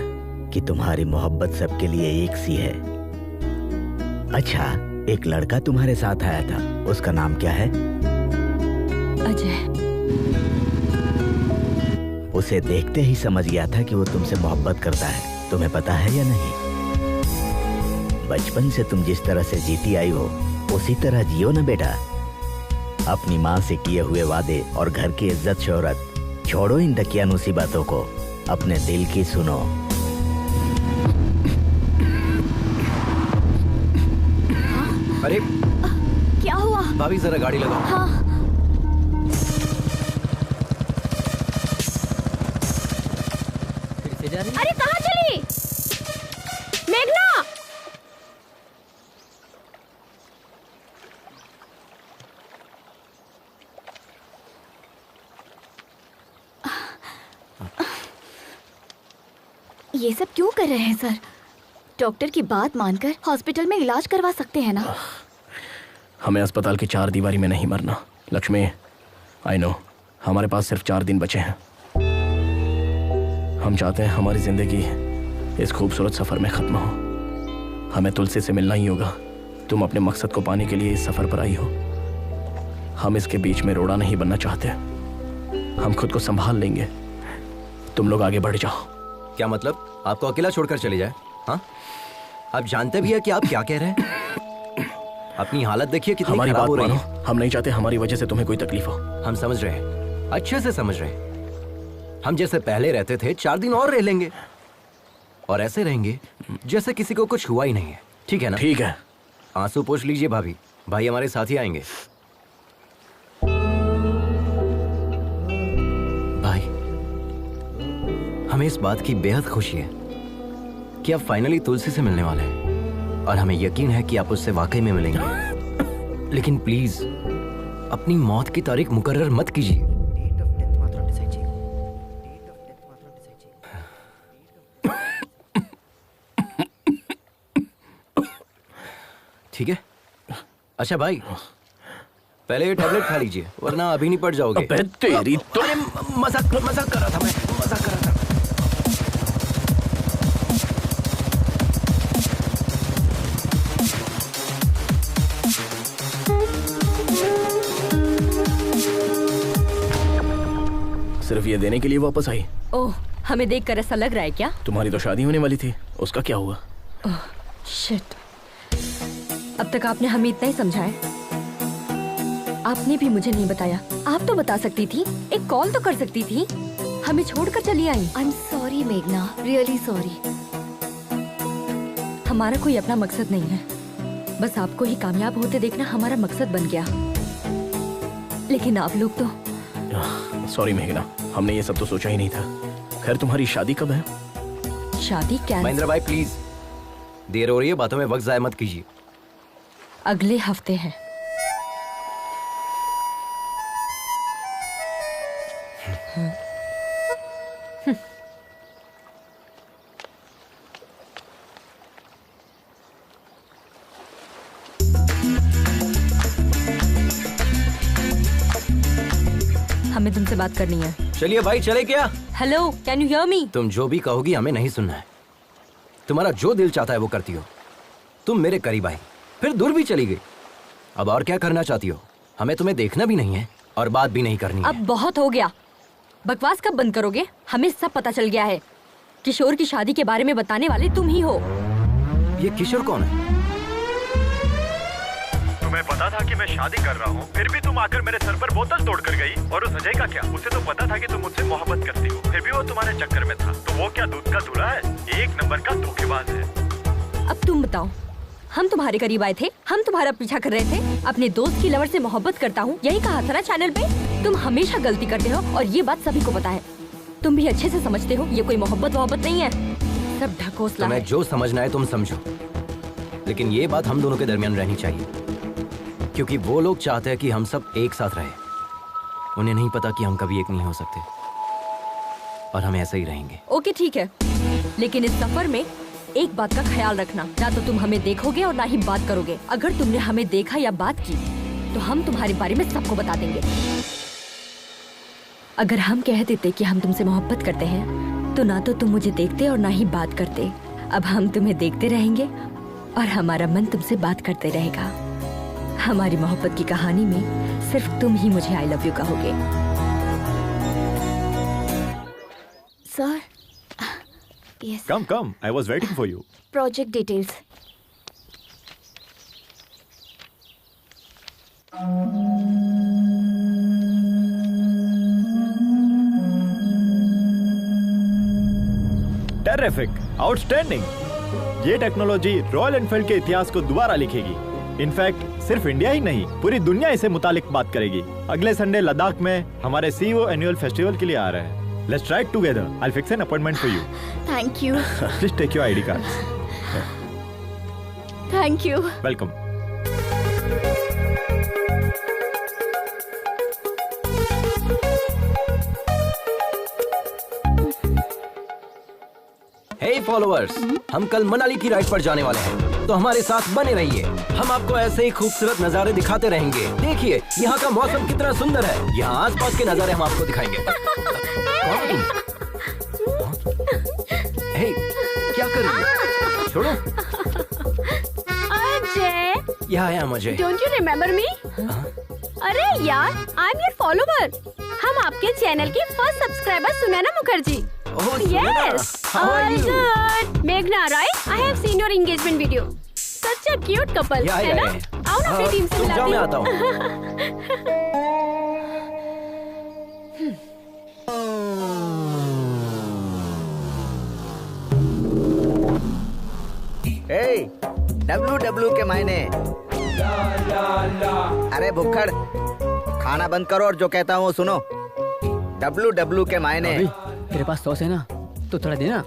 कि तुम्हारी मोहब्बत सबके लिए एक सी है। अच्छा, एक लड़का तुम्हारे साथ आया था, उसका नाम क्या है? अजय। उसे देखते ही समझ गया था कि वो तुमसे मोहब्बत करता है। तुम्हें पता है या नहीं? बचपन से तुम जिस तरह से जीती आई हो उसी तरह जियो ना बेटा। अपनी माँ से किए हुए वादे और घर की इज्जत शोहरत छोड़ो, इन दकियानूसी बातों को, अपने दिल की सुनो। अरे क्या हुआ? भाभी जरा गाड़ी लगाओ। हाँ। अरे कहाँ चली मेघना? ये सब क्यों कर रहे हैं सर? डॉक्टर की बात मानकर हॉस्पिटल में इलाज करवा सकते हैं ना। हमें अस्पताल की 4 दीवारी में नहीं मरना। लक्ष्मी, आई नो हमारे पास सिर्फ 4 दिन बचे हैं। हम चाहते हैं हमारी जिंदगी इस खूबसूरत सफर में खत्म हो। हमें तुलसी से मिलना ही होगा। तुम अपने मकसद को पाने के लिए इस सफर पर आई हो। हम इसके बीच में रोड़ा नहीं बनना चाहते। हम खुद को संभाल लेंगे। तुम लोग आगे बढ़ जाओ। क्या मतलब? आपको अकेला छोड़कर चले जाए? हाँ, आप जानते भी है कि आप क्या कह रहे हैं? अपनी हालत देखिए कितनी हमारी खराब बात हो रही मानो। है। हम नहीं चाहते हमारी वजह से तुम्हें कोई तकलीफ हो। हम समझ रहे हैं, अच्छे से समझ रहे हैं। हम जैसे पहले रहते थे 4 दिन और रह लेंगे, और ऐसे रहेंगे जैसे किसी को कुछ हुआ ही नहीं है। ठीक है ना? ठीक है। आंसू पोंछ लीजिए भाभी। भाई हमारे साथ ही आएंगे। भाई, हमें इस बात की बेहद खुशी है कि आप फाइनली तुलसी से मिलने वाले हैं, और हमें यकीन है कि आप उससे वाकई में मिलेंगे। लेकिन प्लीज अपनी मौत की तारीख मुकर्रर मत कीजिए। ठीक है? अच्छा भाई, पहले ये टैबलेट खा लीजिए, वरना अभी नहीं पड़ जाओगे। अबे तेरी तो। अरे मजाक कर रहा था मैं, मजाक कर रहा था। सिर्फ ये देने के लिए वापस आई? ओह, हमें देखकर ऐसा लग रहा है क्या? तुम्हारी तो शादी होने वाली थी, उसका क्या हुआ? ओह शिट, अब तक आपने हमें इतना ही समझाया। आपने भी मुझे नहीं बताया। आप तो बता सकती थी, एक कॉल तो कर सकती थी। हमें छोड़कर चली आई। आई एम सॉरी मेघना, रियली सॉरी। हमारा कोई अपना मकसद नहीं है, बस आपको ही कामयाब होते देखना हमारा मकसद बन गया। लेकिन आप लोग तो। सॉरी मेघना, हमने ये सब तो सोचा ही नहीं था। खैर, तुम्हारी शादी कब है? शादी क्या? महेंद्र भाई प्लीज, देर हो रही है, बातों में वक्त जाया मत कीजिए। अगले हफ्ते है। हमें तुमसे बात करनी है। चलिए भाई, चले क्या? Hello, can you hear me? तुम जो भी कहोगी हमें नहीं सुनना है। तुम्हारा जो दिल चाहता है वो करती हो। तुम मेरे करीब आई, फिर दूर भी चली गई। अब और क्या करना चाहती हो? हमें तुम्हें देखना भी नहीं है और बात भी नहीं करनी है। अब बहुत हो गया। बकवास कब बंद करोगे? हमें सब पता चल गया है। किशोर की शादी के बारे में बताने वाले तुम ही हो। ये किशोर कौन है? तुम्हें पता था कि मैं शादी कर रहा हूँ, फिर भी तुम आकर मेरे सर पर बोतल तोड़ कर गई। और उस अजय का क्या? उसे तो पता था कि तुम मुझसे मोहब्बत करती हो, फिर भी वो तुम्हारे चक्कर में था। तो वो क्या दूध का धुला है? एक नंबर का धोखेबाज है। अब तुम बताओ, हम तुम्हारे करीब आए थे, हम तुम्हारा पीछा कर रहे थे। अपने दोस्त की लवर से मोहब्बत करता हूँ, यही कहा था ना चैनल पे। तुम हमेशा गलती करते हो और ये बात सभी को पता है। तुम भी अच्छे से समझते हो ये कोई मोहब्बत नहीं है, सब ढकोसला है। तुम्हें जो समझना है तुम समझो, लेकिन ये बात हम दोनों के दरमियान रहनी चाहिए, क्योंकि वो लोग चाहते हैं कि हम सब एक साथ रहे। उन्हें नहीं पता कि हम कभी एक नहीं हो सकते, और हम ऐसे ही रहेंगे। ओके ठीक है, लेकिन इस सफर में एक बात का ख्याल रखना, ना तो तुम हमें देखोगे और ना ही बात करोगे। अगर तुमने हमें देखा या बात की तो हम तुम्हारे बारे में सबको बता देंगे। अगर हम कह देते कि हम तुमसे मोहब्बत करते हैं तो ना तो तुम मुझे देखते और ना ही बात करते। अब हम तुम्हें देखते रहेंगे और हमारा मन तुमसे बात करते रहेगा। हमारी मोहब्बत की कहानी में सिर्फ तुम ही मुझे आई लव यू कहोगे। Sir, yes. Come, I was waiting for you. Project details. Terrific, outstanding. ये टेक्नोलॉजी रॉयल एनफील्ड के इतिहास को दोबारा लिखेगी। इनफैक्ट सिर्फ इंडिया ही नहीं, पूरी दुनिया इसे मुतालिक बात करेगी। अगले संडे लद्दाख में हमारे CEO एनुअल फेस्टिवल के लिए आ रहे हैं। Let's try it together. I'll fix an appointment for you. Thank you. Please take your ID cards. Thank you. Welcome. Hey followers, हम कल मनाली की राइड पर जाने वाले हैं, तो हमारे साथ बने रहिए। हम आपको ऐसे ही खूबसूरत नज़ारे दिखाते रहेंगे। देखिए यहाँ का मौसम कितना सुंदर है। यहाँ आसपास के नज़ारे हम आपको दिखाएंगे। हे, क्या कर रही है? छोड़ो। अजय, यहाँ आया मुझे। Don't you remember me? अरे यार, आई एम योर फॉलोवर। हम आपके चैनल की first subscriber Sunaina Mukherjee. Yes, all good. मेघना, right? I have seen your engagement video. Such a cute couple, है ना? आओ ना अपनी टीम से मिलाते हैं। मैं आता हूँ। WW के मायने। अरे भुक्खड़, खाना बंद करो और जो कहता हूँ सुनो। WW के मायने। तेरे पास सॉस है ना, तो थोड़ा देना।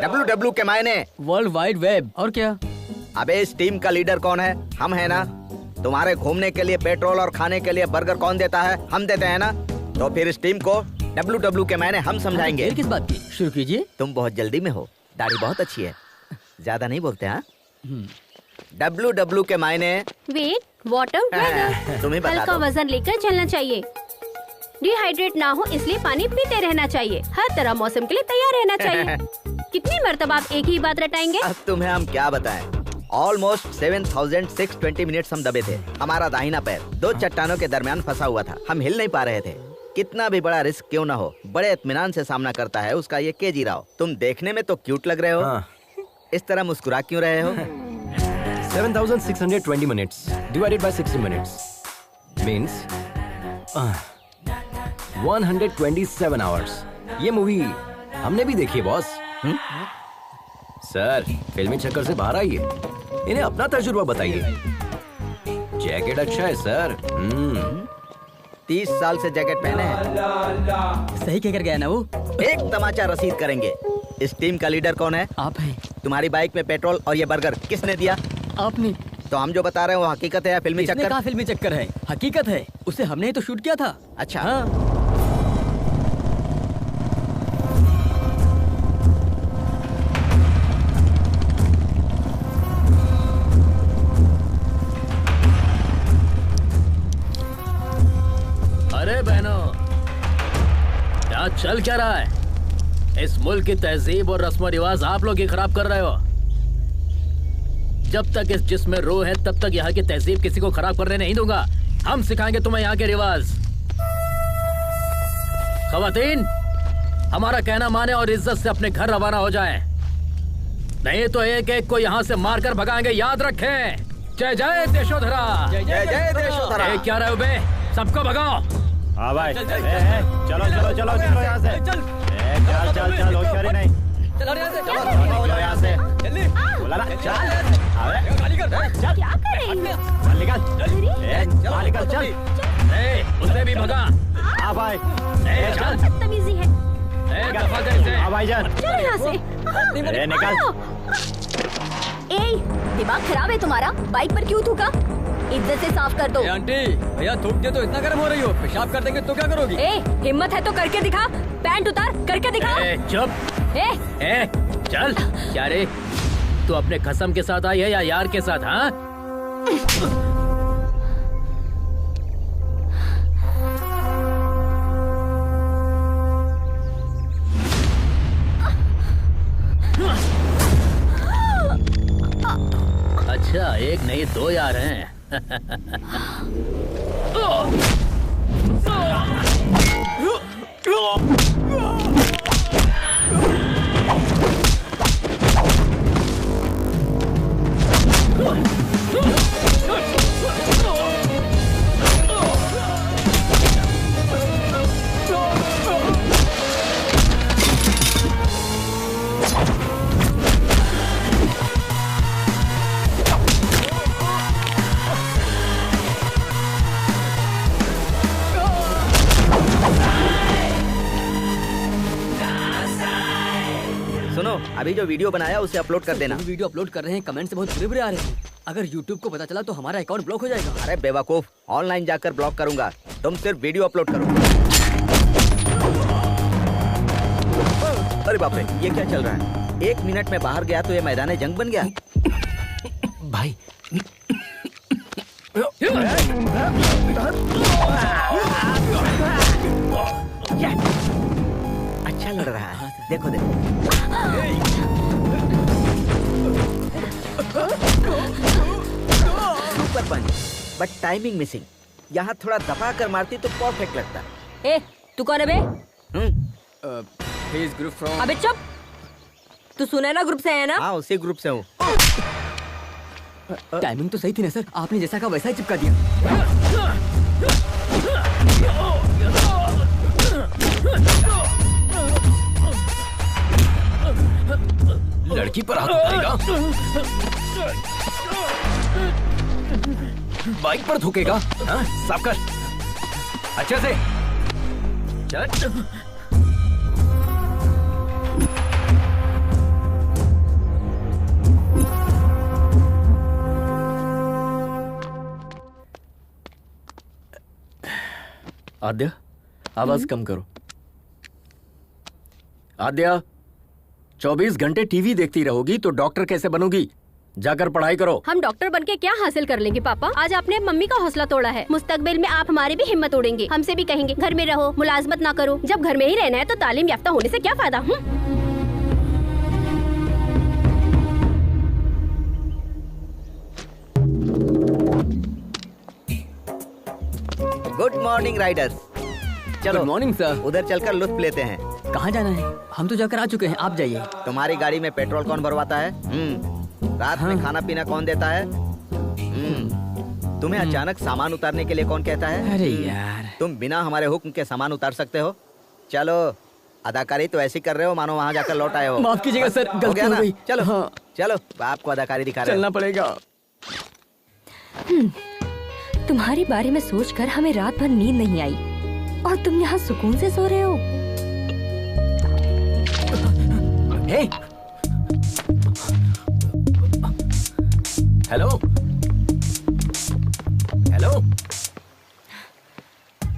WW के मायने वर्ल्ड वाइड वेब। और क्या? अबे इस टीम का लीडर कौन है? हम है ना। तुम्हारे घूमने के लिए पेट्रोल और खाने के लिए बर्गर कौन देता है? हम देते हैं ना। तो फिर इस टीम को WW के मायने हम समझाएंगे। किस बात की? शुरू कीजिए। तुम बहुत जल्दी में हो, दाढ़ी बहुत अच्छी है, ज्यादा नहीं बोलते हाँ? WW के मायने वेट, वाटर, तुम्हें बता हल्का दो। वजन लेकर चलना चाहिए। डिहाइड्रेट ना हो इसलिए पानी पीते रहना चाहिए। हर तरह मौसम के लिए तैयार रहना चाहिए। कितनी मर्तबा आप एक ही बात रटाएंगे? अब तुम्हें हम क्या बताएं? ऑलमोस्ट 7,620 मिनट्स हम दबे थे। हमारा दाहिना पैर 2 चट्टानों के दरमियान फंसा हुआ था। हम हिल नहीं पा रहे थे। कितना भी बड़ा रिस्क क्यों ना हो, बड़े इत्मीनान से सामना करता है उसका ये केजी राव। तुम देखने में तो क्यूट लग रहे हो। इस तरह मुस्कुरा क्यों रहे हो? 7,620 minutes divided by 60 minutes means 127 hours. ये मूवी हमने भी देखी है बॉस। सर, फिल्मी चक्कर से बाहर आइए, इन्हें अपना तजुर्बा बताइए। जैकेट अच्छा है सर। 30 साल से जैकेट पहने हैं। सही कह कर गया ना वो। एक तमाचा रसीद करेंगे। इस टीम का लीडर कौन है? आप हैं। तुम्हारी बाइक में पेट्रोल और ये बर्गर किसने दिया? आपने। तो हम जो बता रहे हैं वो हकीकत है या फिल्मी चक्कर? कहा फिल्मी चक्कर है, हकीकत है। उसे हमने ही तो शूट किया था। अच्छा हाँ। अरे बहनों, क्या चल क्या रहा है? इस मुल्क की तहजीब और रस्म रिवाज आप लोग ही खराब कर रहे हो। जब तक इस जिस्म में रूह है तब तक यहाँ की तहजीब किसी को खराब करने नहीं दूंगा। हम सिखाएंगे तुम्हें यहाँ के रिवाज। खवातीन, हमारा कहना माने और इज्जत से अपने घर रवाना हो जाएं। नहीं तो एक एक को यहाँ से मारकर भगाएंगे, याद रखें। जय जय देशोधरा। जय जय देशोधरा। क्या रहे हो बे? सबको भगाओ। हाँ भाई, चलो चलो चलो चलो यहाँ से। चल चल चल, होशियारी नहीं। चलो यहाँ से, चलो यहाँ से। बोला ना, चल। चल। क्या कर रही हो? चल निकल। चल निकल, चल। उसे भी भगा। हाँ भाई। चल। बदतमीजी है। दफा कर इसे। हाँ भाईजान। चल यहाँ से। निकल। ए, दिमाग खराब है तुम्हारा? बाइक पर क्यों थूका? इज्जत से साफ कर दो। आंटी, भैया थूक दे तो इतना गर्म हो रही हो, पेशाब कर देंगे तो क्या करोगी? ए, हिम्मत है तो करके दिखा। पैंट उतार, करके दिखा। चुप। ए, चल। क्या रे, तू अपने कसम के साथ आई है या यार के साथ? हाँ, अच्छा, एक नहीं दो यार हैं। सुनो, अभी जो वीडियो बनाया उसे अपलोड कर देना। वीडियो अपलोड कर रहे हैं, कमेंट से बहुत बुरे आ रहे हैं। अगर YouTube को पता चला तो हमारा अकाउंट ब्लॉक हो जाएगा। अरे बेवकूफ, ऑनलाइन जाकर ब्लॉक करूंगा। तुम सिर्फ वीडियो अपलोड करो। अरे बाप रे, ये क्या चल रहा है? 1 मिनट में बाहर गया तो ये मैदान जंग बन गया। भाई अच्छा लड़ रहा है, देखो देखो। Super punch, but timing missing. यहाँ थोड़ा दबा कर मारती तो परफेक्ट लगता। ए, तू कौन है बे? Group from. अबे चुप। तू सुनैना ग्रुप से है ना? हाँ, उसी ग्रुप से हूँ। टाइमिंग तो सही थी ना सर, आपने जैसा कहा वैसा ही चिपका दिया। लड़की पर हाथ उठाएगा, बाइक पर थूकेगा। हाँ, साफ कर अच्छे से। चल। आद्या, आवाज कम करो। आद्या, 24 घंटे टीवी देखती रहोगी तो डॉक्टर कैसे बनोगी? जाकर पढ़ाई करो। हम डॉक्टर बनके क्या हासिल कर लेंगे पापा? आज आपने मम्मी का हौसला तोड़ा है, मुस्तकबिल में आप हमारी भी हिम्मत तोड़ेंगे। हमसे भी कहेंगे घर में रहो, मुलाजमत ना करो। जब घर में ही रहना है तो तालीम याफ्ता होने से क्या फायदा? Good morning Riders. चलो मॉर्निंग सर। उधर चलकर लुत्फ लेते हैं। कहाँ जाना है? हम तो जाकर आ चुके हैं, आप जाइए। तुम्हारी गाड़ी में पेट्रोल कौन भरवाता है? रात में खाना पीना कौन देता है? तुम्हें अचानक सामान उतारने के लिए कौन कहता है? अरे यार, तुम बिना हमारे हुक्म के सामान उतार सकते हो? चलो, अदाकारी तो ऐसी कर रहे हो मानो वहाँ जाकर लौट आए हो। माफ कीजिएगा सर, गलती हो गई। चलो हाँ। चलो, बाप को अदाकारी दिखा रहे हो। चलना पड़ेगा। तुम्हारे बारे में सोचकर हमें रात भर नींद नहीं आई और तुम यहाँ सुकून से सो रहे हो। हे, हेलो हेलो,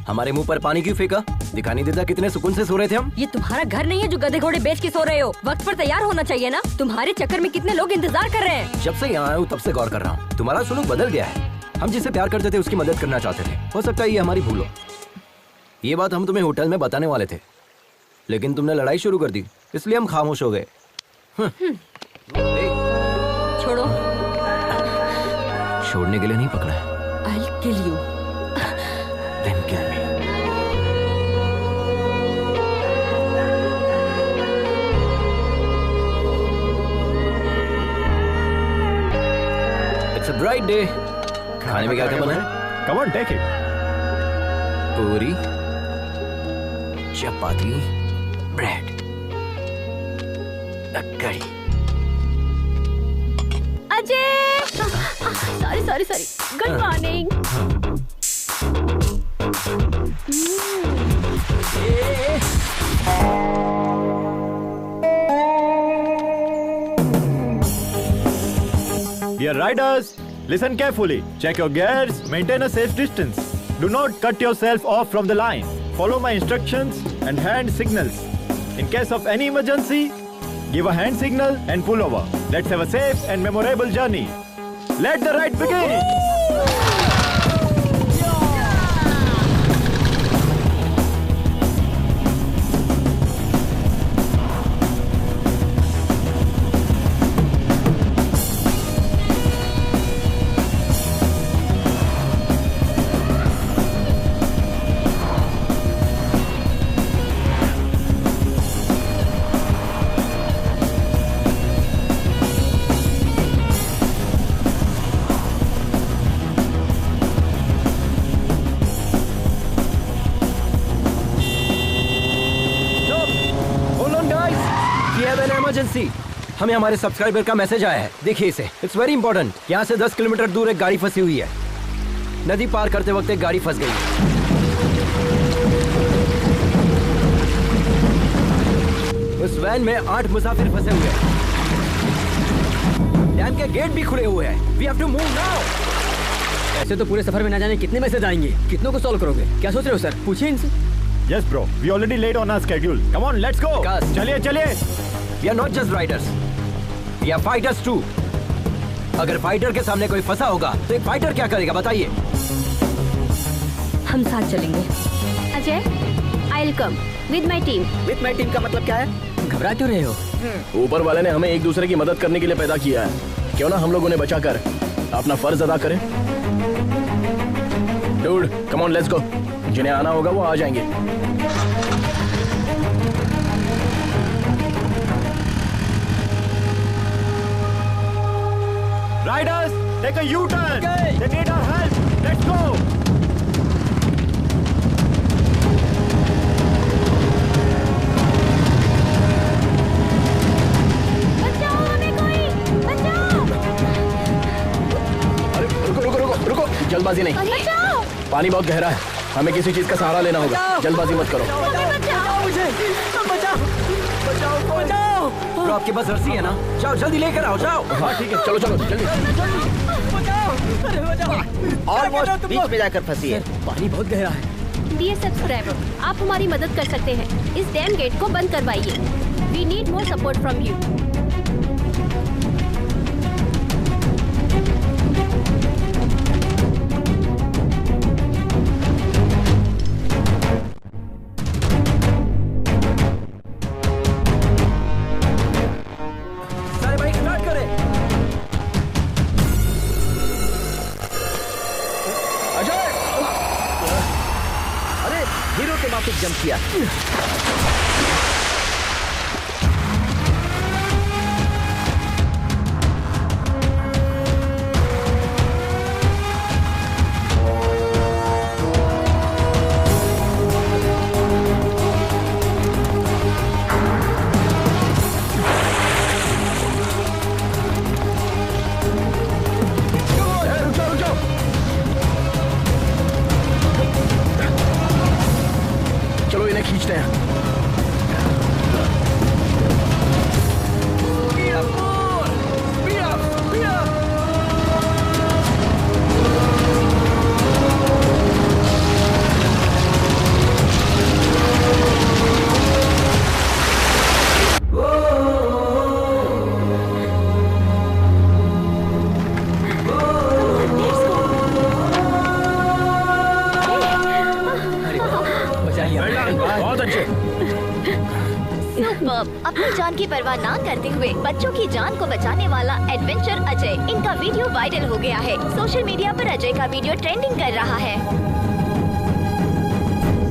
हमारे मुंह पर पानी क्यों फेंका? दिखाई नहीं देता कितने सुकून से सो रहे थे हम? ये तुम्हारा घर नहीं है जो गधे घोड़े बेच के सो रहे हो। वक्त पर तैयार होना चाहिए ना। तुम्हारे चक्कर में कितने लोग इंतजार कर रहे हैं। जब से यहाँ आया हूँ तब से गौर कर रहा हूँ, तुम्हारा सुलूक बदल गया है। हम जिसे प्यार करते थे उसकी मदद करना चाहते थे। हो सकता है ये हमारी भूल हो। ये बात हम तुम्हें होटल में बताने वाले थे, लेकिन तुमने लड़ाई शुरू कर दी, इसलिए हम खामोश हो गए। छोड़ो। छोड़ने के लिए नहीं पकड़ा है। I'll kill you. Then kill me. It's a bright day. खाने में क्या क्या बना है? Come on, take it. पूरी, चपाती, ब्रेड, कड़ी। Ajay, sorry good morning. Dear riders, listen carefully. Check your gears. Maintain a safe distance. Do not cut yourself off from the line. Follow my instructions and hand signals. In case of any emergency, give a hand signal and pull over. Let's have a safe and memorable journey. Let the ride begin. Emergency, हमें हमारे सब्सक्राइबर का मैसेज आया है। देखिए इसे, इट्स वेरी इंपॉर्टेंट। यहाँ से 10 किलोमीटर दूर एक गाड़ी फंसी हुई है। नदी पार करते वक्त एक गाड़ी फंस गई। उस वैन में 8 मुसाफिर फंसे हुए हैं। डैम के गेट भी खुले हुए हैं। We have to move now. ऐसे तो पूरे सफर में ना जाने कितने मैसेज आएंगे, कितनों को सॉल्व करोगे? क्या सोच रहे हो सर? पूछिए इनसे। Yes, bro. We already late on our schedule. Come on, let's go. चलिए चलिए. We are not just riders. We are fighters too. अगर फाइटर के सामने कोई फंसा होगा तो एक फाइटर क्या करेगा बताइए? हम साथ चलेंगे। Ajay, I'll come with my team. With my team का मतलब क्या है? घबरा क्यों रहे हो? ऊपर वाले ने हमें एक दूसरे की मदद करने के लिए पैदा किया है। क्यों ना हम लोग उन्हें बचाकर अपना फर्ज अदा करें? Dude, come on, let's go. जिन्हें आना होगा वो आ जाएंगे। Riders, take a U-turn. They need our help. Let's go. बचाओ हमें कोई, बचाओ। अरे रुको, जल्दबाजी नहीं। बचाओ। पानी बहुत गहरा है, हमें किसी चीज का सहारा लेना होगा। जल्दबाजी मत करो। ब्रो, आपके पास रस्सी है ना? जाओ जल्दी लेकर आओ, जाओ। हाँ ठीक है, चलो जल्दी। ऑलमोस्ट बीच में जाकर फंसी है। पानी बहुत गहरा है। डियर सब्सक्राइबर, आप हमारी मदद कर सकते हैं। इस डैम गेट को बंद करवाइए। We need more support from you. Jump किया। खींचते हैं। अपनी जान की परवाह ना करते हुए बच्चों की जान को बचाने वाला एडवेंचर अजय, इनका वीडियो वायरल हो गया है। सोशल मीडिया पर अजय का वीडियो ट्रेंडिंग कर रहा है।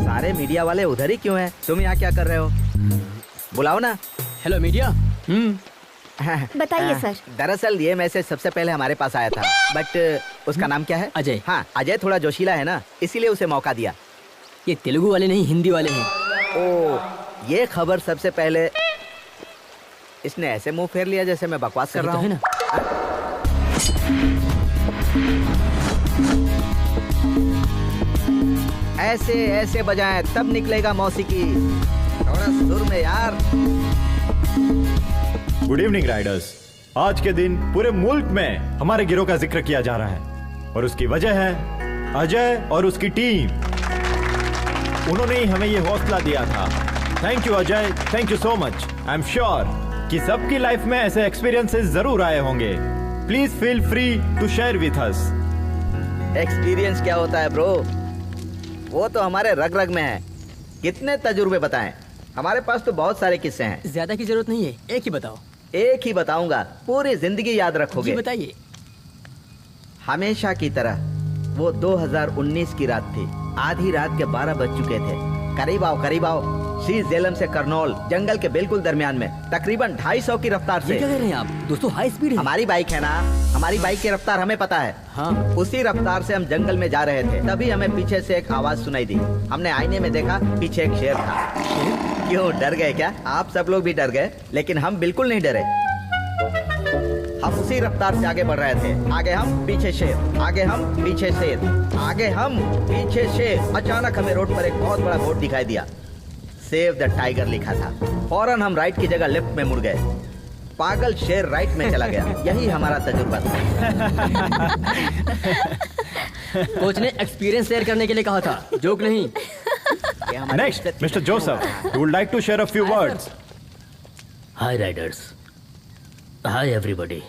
सारे मीडिया वाले उधर ही क्यों हैं? तुम यहाँ क्या कर रहे हो? बुलाओ ना। Hello media. बताइए सर। दरअसल ये मैसेज सबसे पहले हमारे पास आया था, बट उसका नाम क्या है? अजय। हाँ, अजय थोड़ा जोशीला है ना, इसीलिए उसे मौका दिया। ये तेलुगु वाले नहीं, हिंदी वाले हैं। ओ, ये खबर सबसे पहले इसने ऐसे मुंह फेर लिया जैसे मैं बकवास कर रहा हूँ ना। ऐसे ऐसे बजाएं तब निकलेगा मौसीकी। थोड़ा सुर में यार। Good evening Riders. आज के दिन पूरे मुल्क में हमारे गिरोह का जिक्र किया जा रहा है और उसकी वजह है अजय और उसकी टीम। उन्होंने ही हमें ये हौसला दिया था। Thank you Ajay, thank you so much. I am sure कि सबकी लाइफ में ऐसे एक्सपीरियंसेस जरूर आए होंगे। Please feel free to share with us. Experience क्या होता है ब्रो? वो तो हमारे रग रग में है। कितने तजुर्बे बताएं? हमारे पास तो बहुत सारे किस्से हैं। ज्यादा की जरूरत नहीं है, एक ही बताओ। एक ही बताऊंगा, पूरी जिंदगी याद रखोगे। जी बताइए। हमेशा की तरह वो 2019 की रात थी। आधी रात के 12 बज चुके थे। करीब आओ। श्री झेलम से करनौल जंगल के बिल्कुल दरमियान में तकरीबन 250 की रफ्तार से। ये क्या कह रहे हैं आप? दोस्तों हाई स्पीड है। हमारी बाइक है ना, हमारी बाइक की रफ्तार हमें पता है। हाँ। उसी रफ्तार से हम जंगल में जा रहे थे, तभी हमें पीछे से एक आवाज सुनाई दी। हमने आईने में देखा, पीछे एक शेर था। क्यों डर गए क्या? आप सब लोग भी डर गए, लेकिन हम बिल्कुल नहीं डरे। हम उसी रफ्तार से आगे बढ़ रहे थे। आगे हम, पीछे शेर, आगे हम, पीछे शेर, आगे हम, पीछे शेर। अचानक हमें रोड पर एक बहुत बड़ा बोर्ड दिखाई दिया। सेव द टाइगर लिखा था। फौरन हम राइट की जगह लेफ्ट में मुड़ गए। पागल शेर राइट में चला गया। यही हमारा तजुर्बा था। कोच ने एक्सपीरियंस शेयर करने के लिए कहा था, जोक नहीं। Next, Mr. Joseph, who would like to share a few words. Hi Riders, hi everybody.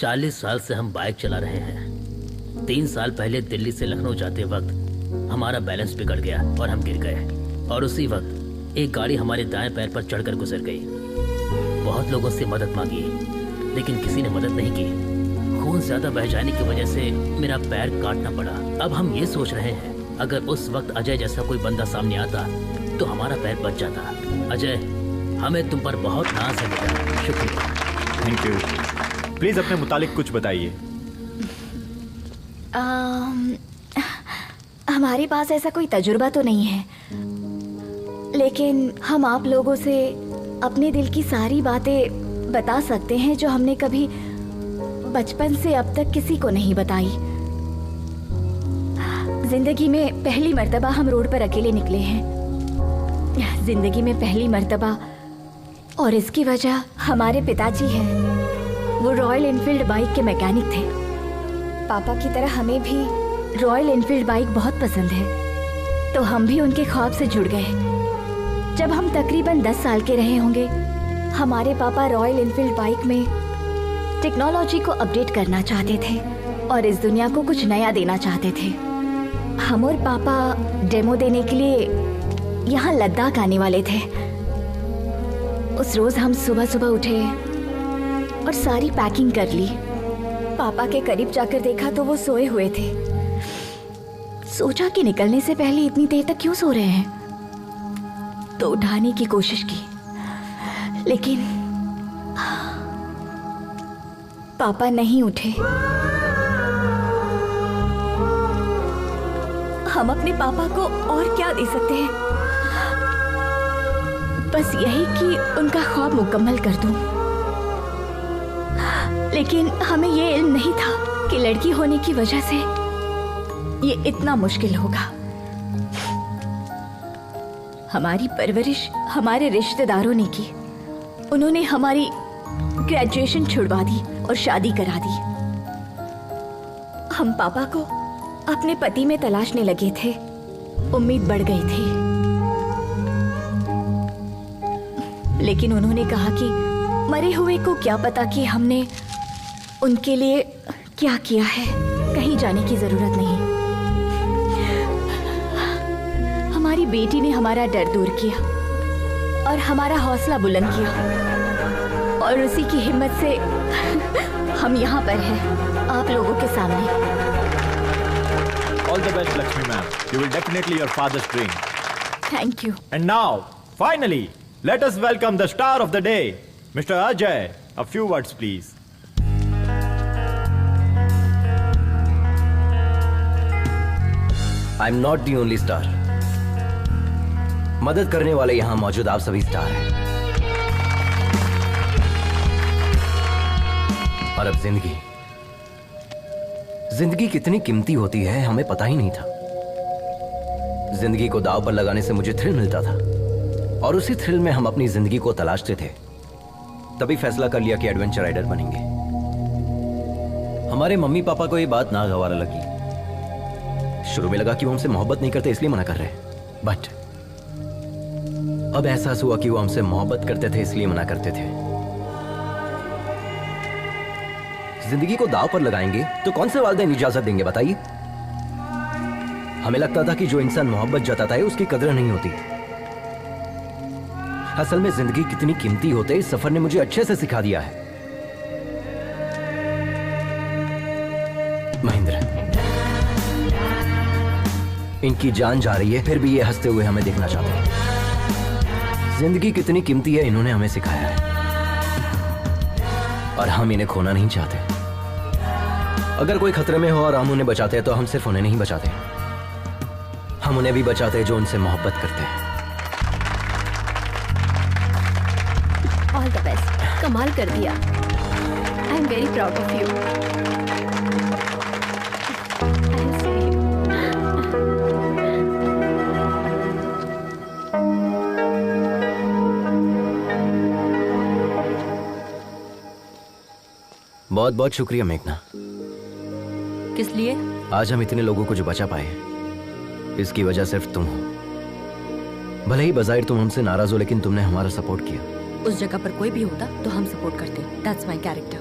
40 साल से हम बाइक चला रहे हैं। 3 साल पहले दिल्ली से लखनऊ जाते वक्त हमारा बैलेंस बिगड़ गया और हम गिर गए, और उसी वक्त एक गाड़ी हमारे दाएं पैर पर चढ़कर गुजर गई। बहुत लोगों से मदद मांगी, लेकिन किसी ने मदद नहीं की। खून ज्यादा बह जाने की वजह से मेरा पैर काटना पड़ा। अब हम ये सोच रहे हैं, अगर उस वक्त अजय जैसा कोई बंदा सामने आता तो हमारा पैर बच जाता। अजय, हमें तुम पर बहुत नाज है बेटा। शुक्रिया। Thank you. प्लीज अपने मुतालिक कुछ बताइए। हमारे पास ऐसा कोई तजुर्बा तो नहीं है, लेकिन हम आप लोगों से अपने दिल की सारी बातें बता सकते हैं जो हमने कभी बचपन से अब तक किसी को नहीं बताई। जिंदगी में पहली मर्तबा हम रोड पर अकेले निकले हैं। जिंदगी में पहली मर्तबा, और इसकी वजह हमारे पिताजी हैं। वो रॉयल एनफील्ड बाइक के मैकेनिक थे। पापा की तरह हमें भी रॉयल एनफील्ड बाइक बहुत पसंद है, तो हम भी उनके ख्वाब से जुड़ गए। जब हम तकरीबन 10 साल के रहे होंगे, हमारे पापा रॉयल एनफील्ड बाइक में टेक्नोलॉजी को अपडेट करना चाहते थे और इस दुनिया को कुछ नया देना चाहते थे। हम और पापा डेमो देने के लिए यहाँ लद्दाख आने वाले थे। उस रोज हम सुबह सुबह उठे और सारी पैकिंग कर ली। पापा के करीब जाकर देखा तो वो सोए हुए थे। सोचा कि निकलने से पहले इतनी देर तक क्यों सो रहे हैं, तो उठाने की कोशिश की, लेकिन पापा नहीं उठे। हम अपने पापा को और क्या दे सकते हैं, बस यही कि उनका ख्वाब मुकम्मल कर दूं। लेकिन हमें ये इल्म नहीं था कि लड़की होने की वजह से ये इतना मुश्किल होगा। हमारी परवरिश हमारे रिश्तेदारों ने की। उन्होंने हमारी ग्रेजुएशन छुड़वा दी और शादी करा दी। हम पापा को अपने पति में तलाशने लगे थे। उम्मीद बढ़ गई थी, लेकिन उन्होंने कहा कि मरे हुए को क्या पता कि हमने उनके लिए क्या किया है, कहीं जाने की जरूरत नहीं। हमारी बेटी ने हमारा डर दूर किया और हमारा हौसला बुलंद किया, और उसी की हिम्मत से हम यहाँ पर हैं, आप लोगों के सामने। All the best, Lakshmi ma'am. You will definitely your father's dream. Thank you. And now, finally, let us welcome the star of the day, Mr. Ajay. A few words, please. I'm not the only star. मदद करने वाले यहाँ मौजूद आप सभी स्टार हैं। और अब जिंदगी कितनी कीमती होती है हमें पता ही नहीं था। जिंदगी को दांव पर लगाने से मुझे थ्रिल मिलता था, और उसी थ्रिल में हम अपनी जिंदगी को तलाशते थे। तभी फैसला कर लिया कि एडवेंचर राइडर बनेंगे। हमारे मम्मी पापा को ये बात नागवारा लगी। शुरू में लगा कि वो हमसे मोहब्बत नहीं करते इसलिए मना कर रहे हैं, बट अब एहसास हुआ कि वो हमसे मोहब्बत करते थे इसलिए मना करते थे। जिंदगी को दांव पर लगाएंगे तो कौन से वालिदैन इजाजत देंगे बताइए। हमें लगता था कि जो इंसान मोहब्बत जताता है उसकी कदर नहीं होती। असल में जिंदगी कितनी कीमती होते इस सफर ने मुझे अच्छे से सिखा दिया है। महेंद्र, इनकी जान जा रही है फिर भी ये हंसते हुए हमें देखना चाहते हैं। जिंदगी कितनी कीमती है इन्होंने हमें सिखाया है, और हम इन्हें खोना नहीं चाहते। अगर कोई खतरे में हो और हम उन्हें बचाते हैं तो हम सिर्फ उन्हें नहीं बचाते, हम उन्हें भी बचाते हैं जो उनसे मोहब्बत करते हैं। ऑल द बेस्ट, कमाल कर दिया। I am very proud of you. बहुत बहुत शुक्रिया मेघना। किस लिए? आज हम इतने लोगों को जो बचा पाए इसकी वजह सिर्फ तुम हो। भले ही बजाहिर तुम हमसे नाराज हो, लेकिन तुमने हमारा सपोर्ट किया। उस जगह पर कोई भी होता तो हम सपोर्ट करते। That's my character.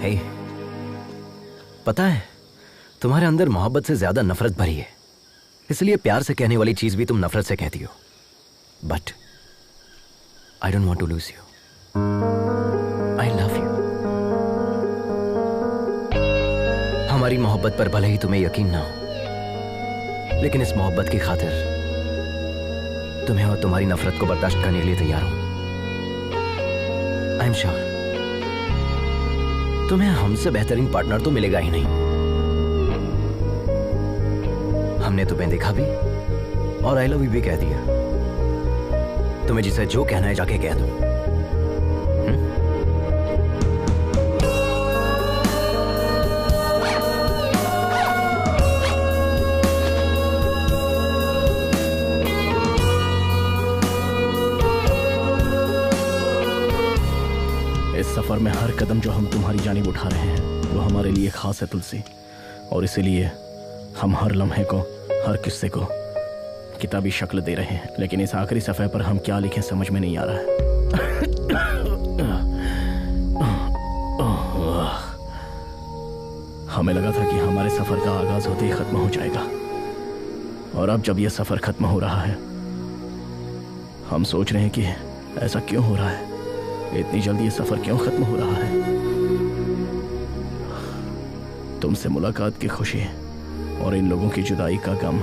हे, पता है तुम्हारे अंदर मोहब्बत से ज्यादा नफरत भरी है, इसलिए प्यार से कहने वाली चीज भी तुम नफरत से कहती हो। But I don't want to lose you, I love you. हमारी मोहब्बत पर भले ही तुम्हें यकीन ना हो, लेकिन इस मोहब्बत की खातिर तुम्हें और तुम्हारी नफरत को बर्दाश्त करने के लिए तैयार हूं। आई एम श्योर तुम्हें हमसे बेहतरीन पार्टनर तो मिलेगा ही नहीं। हमने तुम्हें देखा भी और आई लव यू भी कह दिया। तुम्हें जिसे जो कहना है जाके कह दो। इस सफर में हर कदम जो हम तुम्हारी जानिब उठा रहे हैं वो हमारे लिए खास है तुलसी, और इसीलिए हम हर लम्हे को, हर किस्से को किताबी शक्ल दे रहे हैं। लेकिन इस आखिरी सफ़े पर हम क्या लिखें समझ में नहीं आ रहा है। हमें लगा था कि हमारे सफ़र का आगाज होते ही ख़त्म हो जाएगा, और अब जब यह सफ़र ख़त्म हो रहा है हम सोच रहे हैं कि ऐसा क्यों हो रहा है, इतनी जल्दी ये सफ़र क्यों ख़त्म हो रहा है। तुमसे मुलाकात की खुशी और इन लोगों की जुदाई का गम,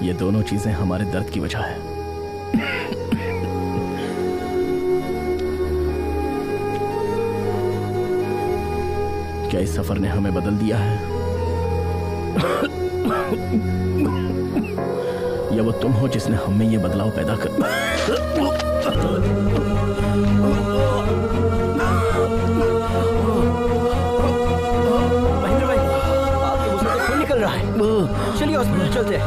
ये दोनों चीजें हमारे दर्द की वजह है। क्या इस सफर ने हमें बदल दिया है, या वो तुम हो जिसने हम में ये बदलाव पैदा कर। महेंद्र भाई, आपके मुंह से तो खून निकल रहा है। चलिए हॉस्पिटल चलते हैं।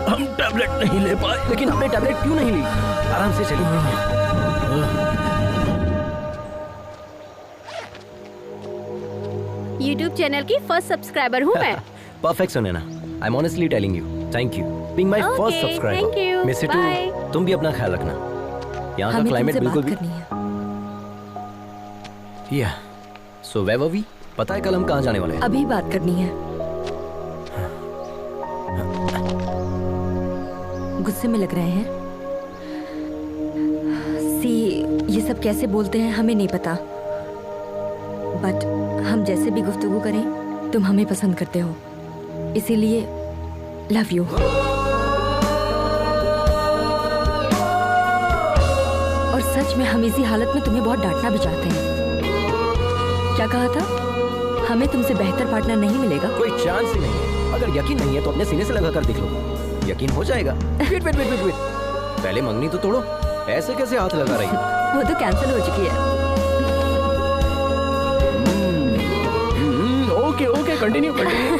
हम टैबलेट नहीं ले पाए। लेकिन हमने टैबलेट क्यों नहीं ली? आराम से चलिए। YouTube चैनल की फर्स्ट सब्सक्राइबर हूँ मैं। Perfect Sunaina, I am honestly telling you, thank you being my first thank subscriber. you. Miss too, तुम भी अपना ख्याल रखना। यहाँ का क्लाइमेट बिल्कुल भी या सो वेयर वर वी? पता है कल हम कहाँ जाने वाले हैं? अभी बात करनी है। गुस्से में लग रहे हैं। सी, ये सब कैसे बोलते हैं हमें नहीं पता, बट हम जैसे भी गुफ्तगू करें तुम हमें पसंद करते हो, इसीलिए लव यू। और सच में हम इसी हालत में तुम्हें बहुत डांटना भी चाहते हैं। क्या कहा था? हमें तुमसे बेहतर पार्टनर नहीं मिलेगा? कोई चांस ही नहीं है। अगर यकीन नहीं है तो अपने सीने से लगा कर देख लो, यकीन हो जाएगा। Wait wait wait wait wait, पहले मंगनी तो तोड़ो, ऐसे कैसे हाथ लगा रही? वो तो कैंसिल हो चुकी है। Okay okay, continue continue.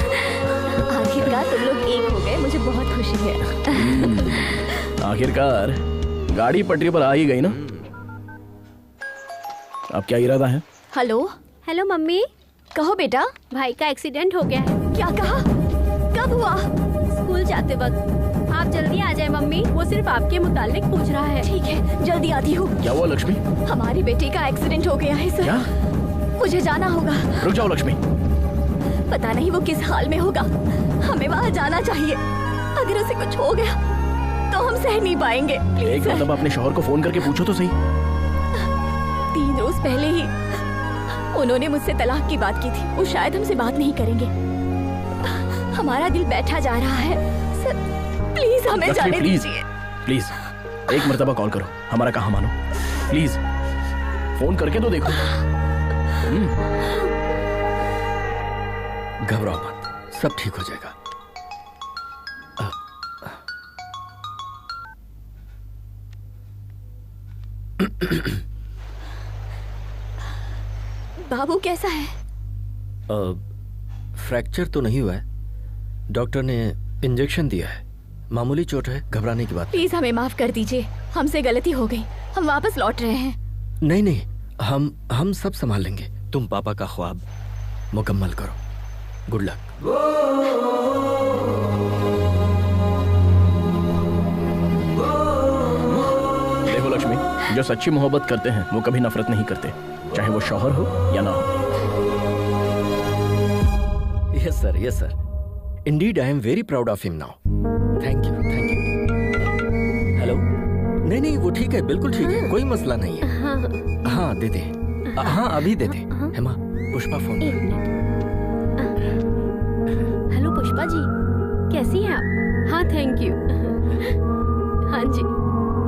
आखिरकार तुम लोग एक हो गए, मुझे बहुत खुशी है। आखिरकार गाड़ी पटरी पर आ ही गई ना। अब क्या इरादा है? Hello hello mummy. कहो बेटा। भाई का एक्सीडेंट हो गया है। क्या कहा? कब हुआ? स्कूल जाते वक्त। आप जल्दी आ जाए मम्मी, वो सिर्फ आपके मुतालिक पूछ रहा है। ठीक है, जल्दी आती हूँ। क्या हुआ लक्ष्मी? हमारी बेटी का एक्सीडेंट हो गया है सर। क्या? मुझे जाना होगा। रुक जाओ लक्ष्मी। पता नहीं वो किस हाल में होगा, हमें वहाँ जाना चाहिए। अगर उसे कुछ हो गया तो हम सह नहीं पाएंगे। एक मतलब अपने शौहर को फोन करके पूछो तो सही। 3 रोज पहले ही उन्होंने मुझसे तलाक की बात की थी। वो शायद हमसे बात नहीं करेंगे। हमारा दिल बैठा जा रहा है सर, प्लीज हमें जाने दीजिए। प्लीज एक मर्तबा कॉल करो, हमारा कहा मानो। प्लीज फोन करके तो देखो। घबराओ मत, सब ठीक हो जाएगा। बाबू कैसा है? फ्रैक्चर तो नहीं हुआ है, डॉक्टर ने इंजेक्शन दिया है, मामूली चोट है, घबराने की बात। प्लीज हमें माफ कर दीजिए, हमसे गलती हो गई, हम वापस लौट रहे हैं। नहीं नहीं, हम सब संभाल लेंगे। तुम पापा का ख्वाब मुकम्मल करो। Good luck. देखो लक्ष्मी, जो सच्ची मोहब्बत करते हैं वो कभी नफरत नहीं करते, चाहे वो शौहर हो या ना हो। Yes sir, yes sir. Indeed I am very proud of him now. Thank you, thank you. Hello. नहीं, वो ठीक है, बिल्कुल ठीक है, कोई मसला नहीं है। हाँ दे दे। हाँ अभी दे दे। हेमा, पुष्पा फोन। हेलो पुष्पा जी, कैसी हैं आप? हाँ थैंक यू। हाँ जी,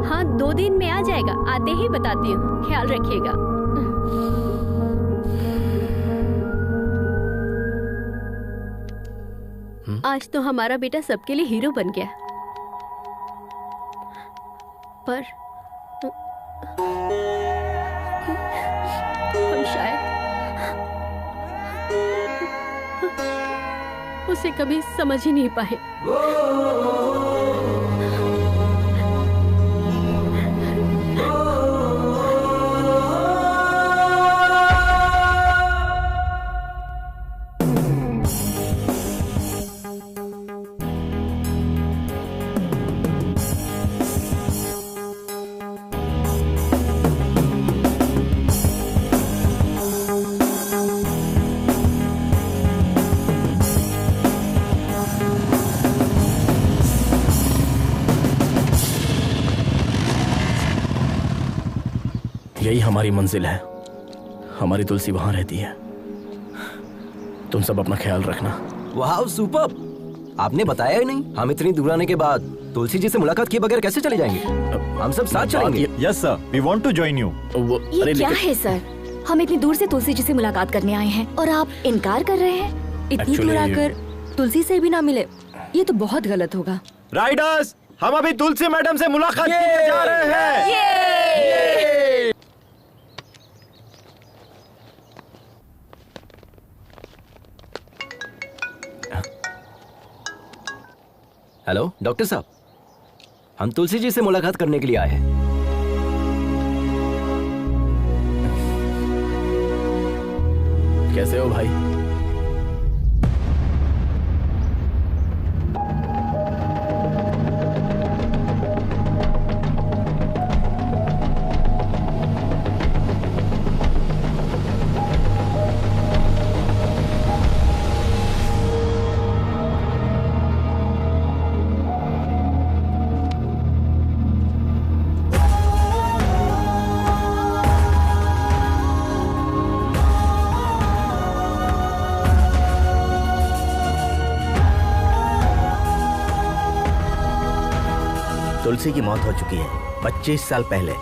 हाँ 2 दिन में आ जाएगा, आते ही बताती हूँ, ख्याल रखिएगा। आज तो हमारा बेटा सबके लिए हीरो बन गया, पर हम शायद उसे कभी समझ ही नहीं पाए। यही हमारी मंजिल है, हमारी तुलसी वहां रहती है। तुम सब अपना ख्याल रखना। वाह सुपर, आपने बताया ही नहीं। हम इतनी दूर आने के बाद तुलसी जी से मुलाकात किए बगैर कैसे चले जाएंगे? हम सब साथ चलेंगे। Yes sir, we want to join you. ये क्या है सर? हम इतनी दूर से तुलसी जी से मुलाकात करने आए हैं और आप इनकार कर रहे हैं? इतनी दूर आकर तुलसी से भी ना मिले, ये तो बहुत गलत होगा। राइडर्स, हम अभी तुलसी मैडम से मुलाकात करने जा रहे हैं। हेलो डॉक्टर साहब, हम तुलसी जी से मुलाकात करने के लिए आए हैं। कैसे हो भाई? तुलसी की मौत हो चुकी है 25 साल पहले।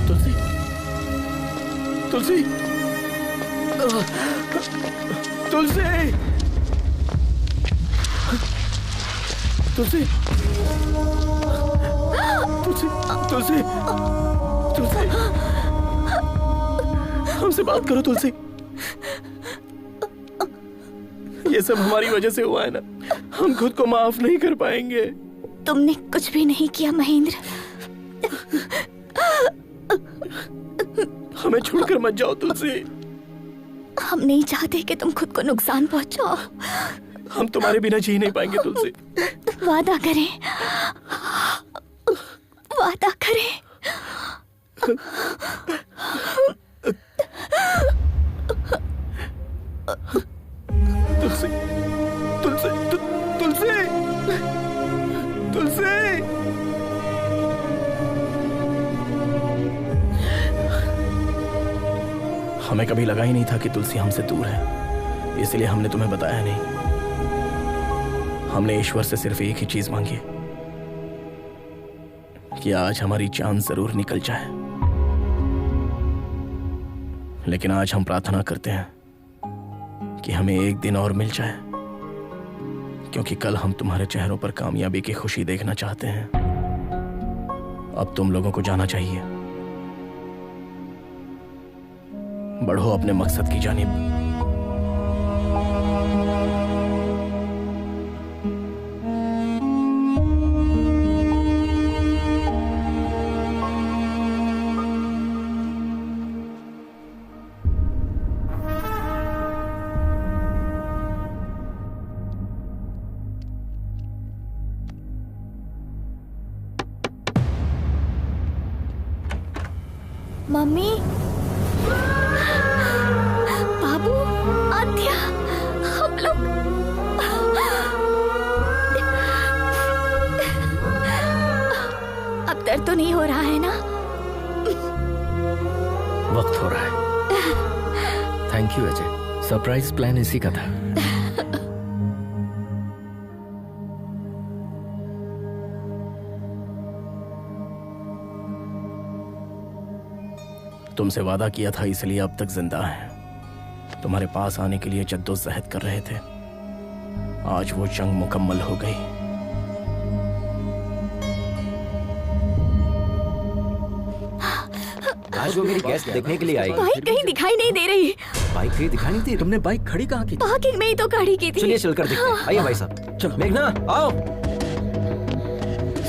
तुलसी, तुलसी, तुलसी, तुलसी, तुलसी, तुलसी, तुलसी, हमसे बात करो तुलसी। ये सब हमारी वजह से हुआ है ना, हम खुद को माफ नहीं कर पाएंगे। तुमने कुछ भी नहीं किया महेंद्र। हमें छोड़कर मत जाओ तुलसी। हम नहीं चाहते कि तुम खुद को नुकसान पहुंचाओ। हम तुम्हारे बिना जी नहीं पाएंगे तुलसी। वादा करें, वादा करें। तुलसी, तुलसी, तुलसी, तुलसी। हमें कभी लगा ही नहीं था कि तुलसी हमसे दूर है, इसलिए हमने तुम्हें बताया नहीं। हमने ईश्वर से सिर्फ एक ही चीज मांगी कि आज हमारी जान जरूर निकल जाए, लेकिन आज हम प्रार्थना करते हैं कि हमें एक दिन और मिल जाए, क्योंकि कल हम तुम्हारे चेहरों पर कामयाबी की खुशी देखना चाहते हैं। अब तुम लोगों को जाना चाहिए। बढ़ो अपने मकसद की जानिब। मम्मी, बाबू, आद्या, हम लोग अब दर्द तो नहीं हो रहा है ना? वक्त हो रहा है। Thank you Ajay, surprise plan इसी का था। तुमसे वादा किया था इसलिए अब तक जिंदा है। तुम्हारे पास आने के लिए जद्दोजहद कर रहे थे। आज वो जंग मुकम्मल हो गई। आज वो मेरी गेस्ट देखने के लिए आई। बाइक कहीं दिखाई नहीं दे रही। बाइक कहीं दिखाई नहीं दे रही? तुमने बाइक खड़ी कहाँ की? पार्किंग में ही तो खड़ी की थी। चलिए चलकर देखते हैं। आइए भाई साहब। चलो मेघना आओ।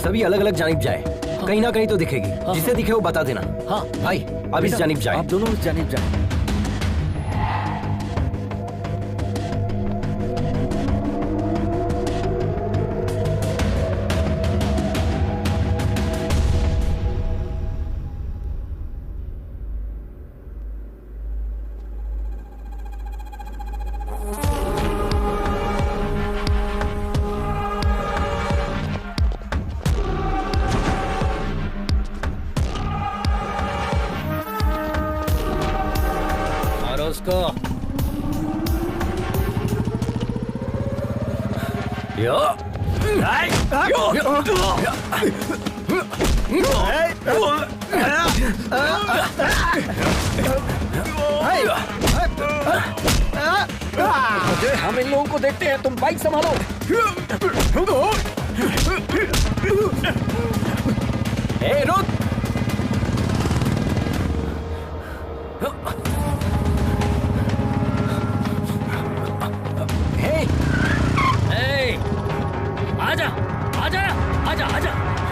सभी अलग अलग जानिब जाए। कहीं ना कहीं तो दिखेगी। जिसे दिखे वो बता देना। हाँ भाई अब इस जानिब जाए। आप दोनों इस जानिब जाए। हम इन लोगों को देखते हैं, तुम बाइक संभालो। ए, रुक। आजा आजा आजा आजा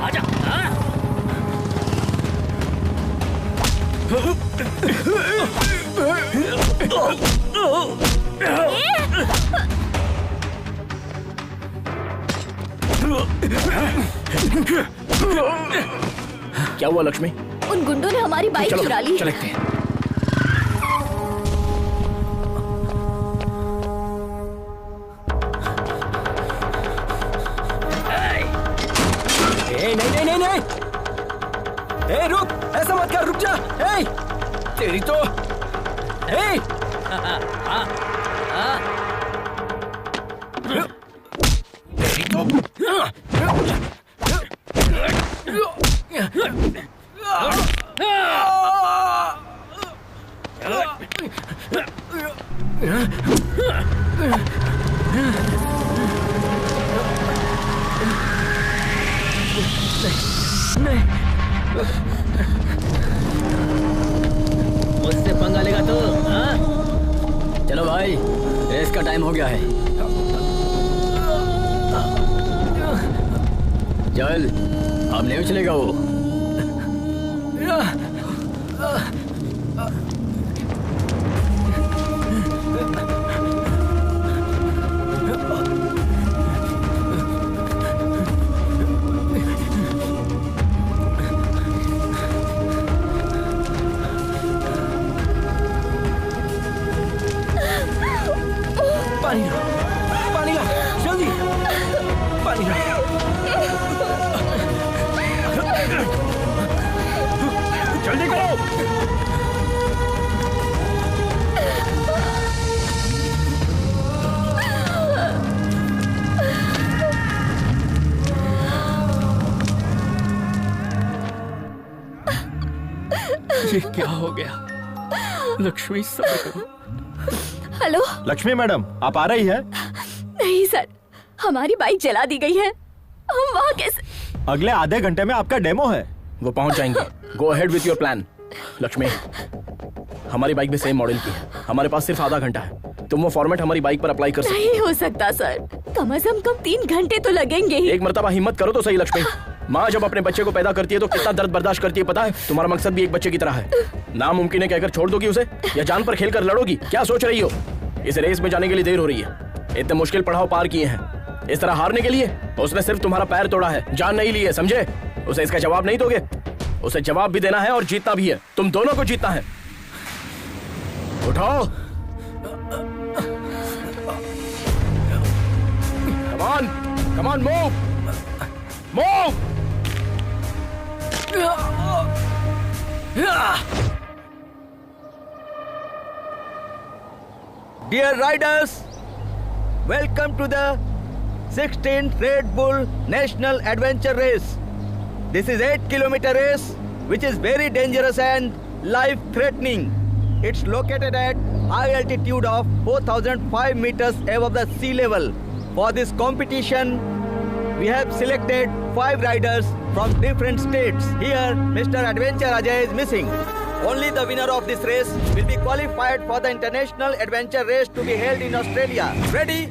आजा। क्या हुआ लक्ष्मी? उन गुंडों ने हमारी बाइक चुरा ली। चलते हैं। नहीं। ए, रुक, ऐसा मत कर, रुक जा। ए, तेरी तो ए, तेरी तो नहीं, मुझसे पंगा लेगा तो? चलो भाई, रेस का टाइम हो गया है। चल, अब नहीं उछलेगा वो। पानी ला, जल्दी पानी ला। जल्दी करो। ये क्या हो गया? लक्ष्मी सब्र करो। हेलो लक्ष्मी मैडम, आप आ रही है? नहीं सर, हमारी बाइक जला दी गई है। हम वहाँ कैसे? अगले आधे घंटे में आपका डेमो है। वो पहुंच जाएंगे। Go ahead with your plan. Lakshmi, हमारी बाइक भी सेम मॉडल की है। हमारे पास सिर्फ आधा घंटा है। तुम वो फॉर्मेट हमारी बाइक पर अप्लाई कर सकते हो। नहीं हो सकता सर, कम से कम 3 घंटे तो लगेंगे ही। एक मर्तबा हिम्मत करो तो सही लक्ष्मी। माँ जब अपने बच्चे को पैदा करती है तो कितना दर्द बर्दाश्त करती है पता है? तुम्हारा मकसद भी एक बच्चे की तरह है। नामुमकिन है कहकर छोड़ दोगी उसे, या जान पर खेल कर लड़ोगी? क्या सोच रही हो? इस रेस में जाने के लिए देर हो रही है। इतने मुश्किल पड़ाव पार किए हैं, इस तरह हारने के लिए? उसने सिर्फ तुम्हारा पैर तोड़ा है, जान नहीं ली है, समझे? उसे इसका जवाब नहीं दोगे? उसे जवाब भी देना है और जीतना भी है। तुम दोनों को जीतना है। उठाओ। Come on, move! Move! Dear riders, welcome to the 16th Red Bull National Adventure Race. This is 8-kilometer race which is very dangerous and life-threatening. It's located at high altitude of 4,005 meters above the sea level. For this competition, we have selected 5 riders from different states. Here, Mr. Adventure Ajay is missing. Only the winner of this race will be qualified for the International Adventure Race to be held in Australia. Ready?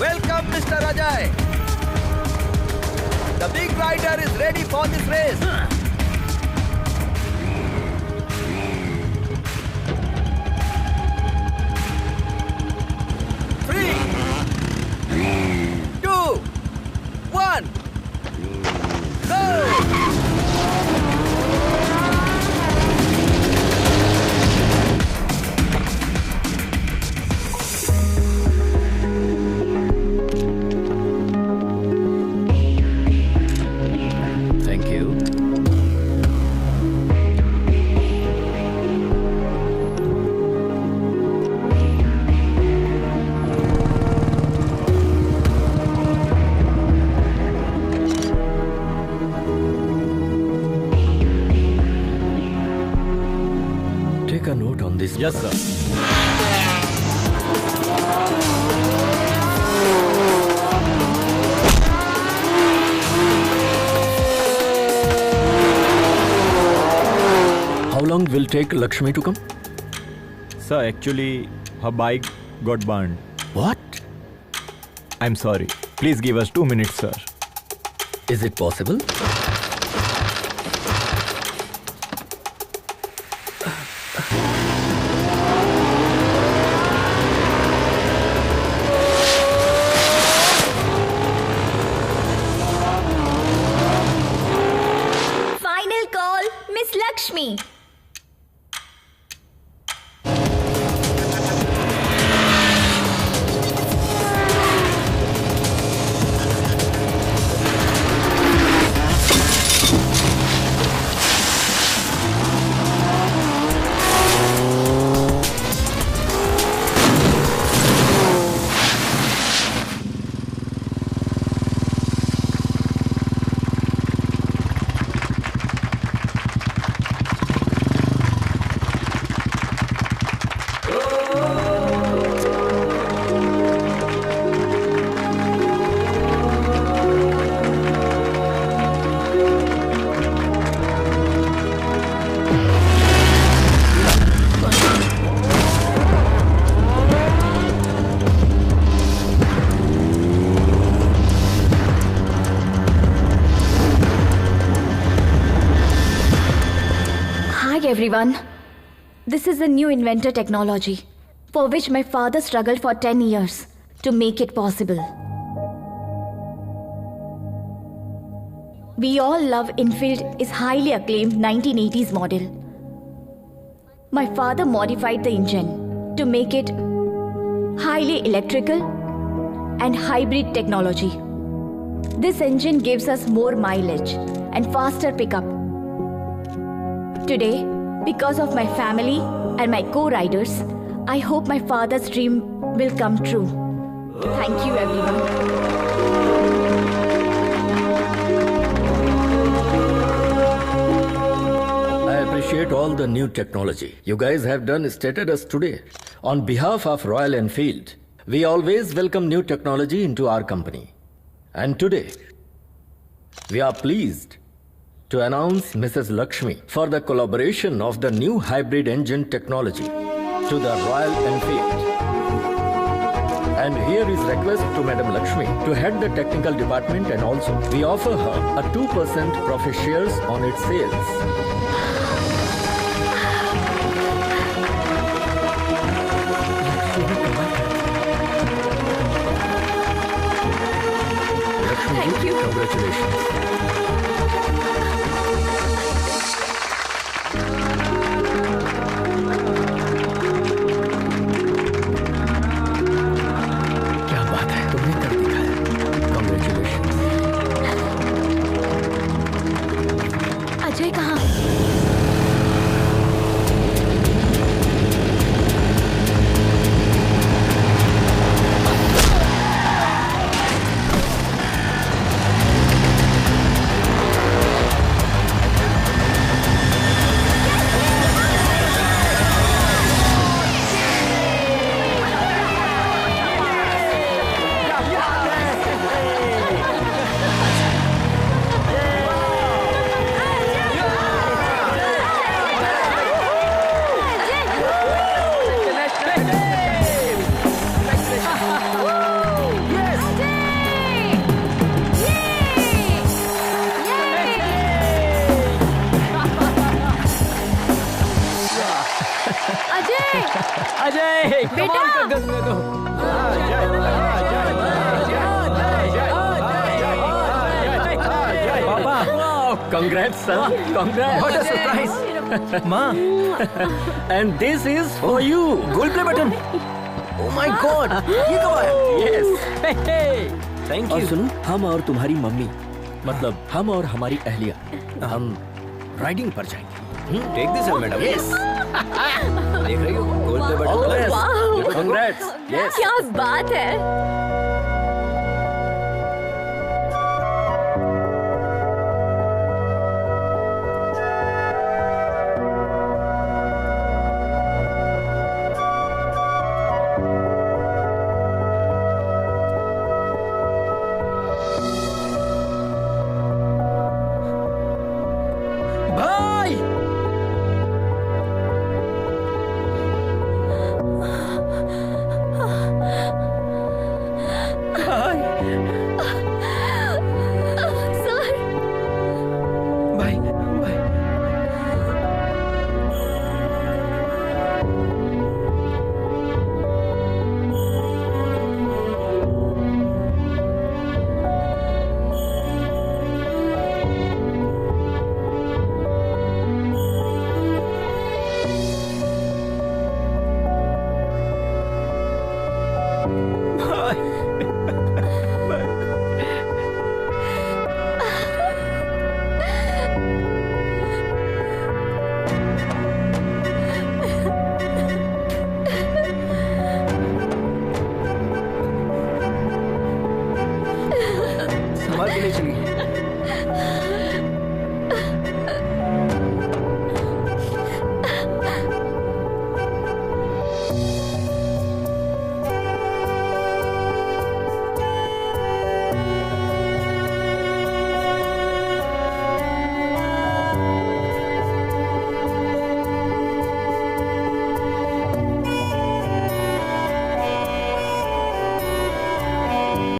Welcome, Mr. Ajay. The big rider is ready for this race. 3, 2, 1, go! Thank you. Take a note on this. Yes, sir. How long will take Lakshmi to come? Sir, actually, her bike got burned. What? I'm sorry. Please give us 2 minutes, sir. Is it possible? Final call, Miss Lakshmi. Everyone, this is a new inventor technology for which my father struggled for 10 years to make it possible. We all love Enfield is highly acclaimed 1980s model. My father modified the engine to make it highly electrical and hybrid technology. This engine gives us more mileage and faster pickup. Today, because of my family and my co-riders, I hope my father's dream will come true. Thank you, everyone. I appreciate appreciate all the new technology you guys have done stated us today. On behalf of Royal Enfield, we always welcome new technology into our company. And today, we are pleased to announce Mrs. Lakshmi for the collaboration of the new hybrid engine technology to the Royal Enfield. And here is request to Madam Lakshmi to head the technical department, and also we offer her a 2% profit shares on its sales. Thank you. Congratulations. क्या बात है, तुमने कर दिखाया। Congratulations. अजय कहाँ? Ajay Congrats, son. Congrats. What a surprise. माँ, And this is for you. Goal play button. Oh my God, ये कब आया? Yes. Thank और you. सुनो, हम और तुम्हारी मम्मी, मतलब हम और हमारी अहलिया, हम राइडिंग पर जाएंगे। Take this madam. Yes. देख रही हो गोल पे All the button. best. Wow. Congrats. Yes. क्या बात है? भाई, सर, भाई, भाई। संभाल के ले चलिए।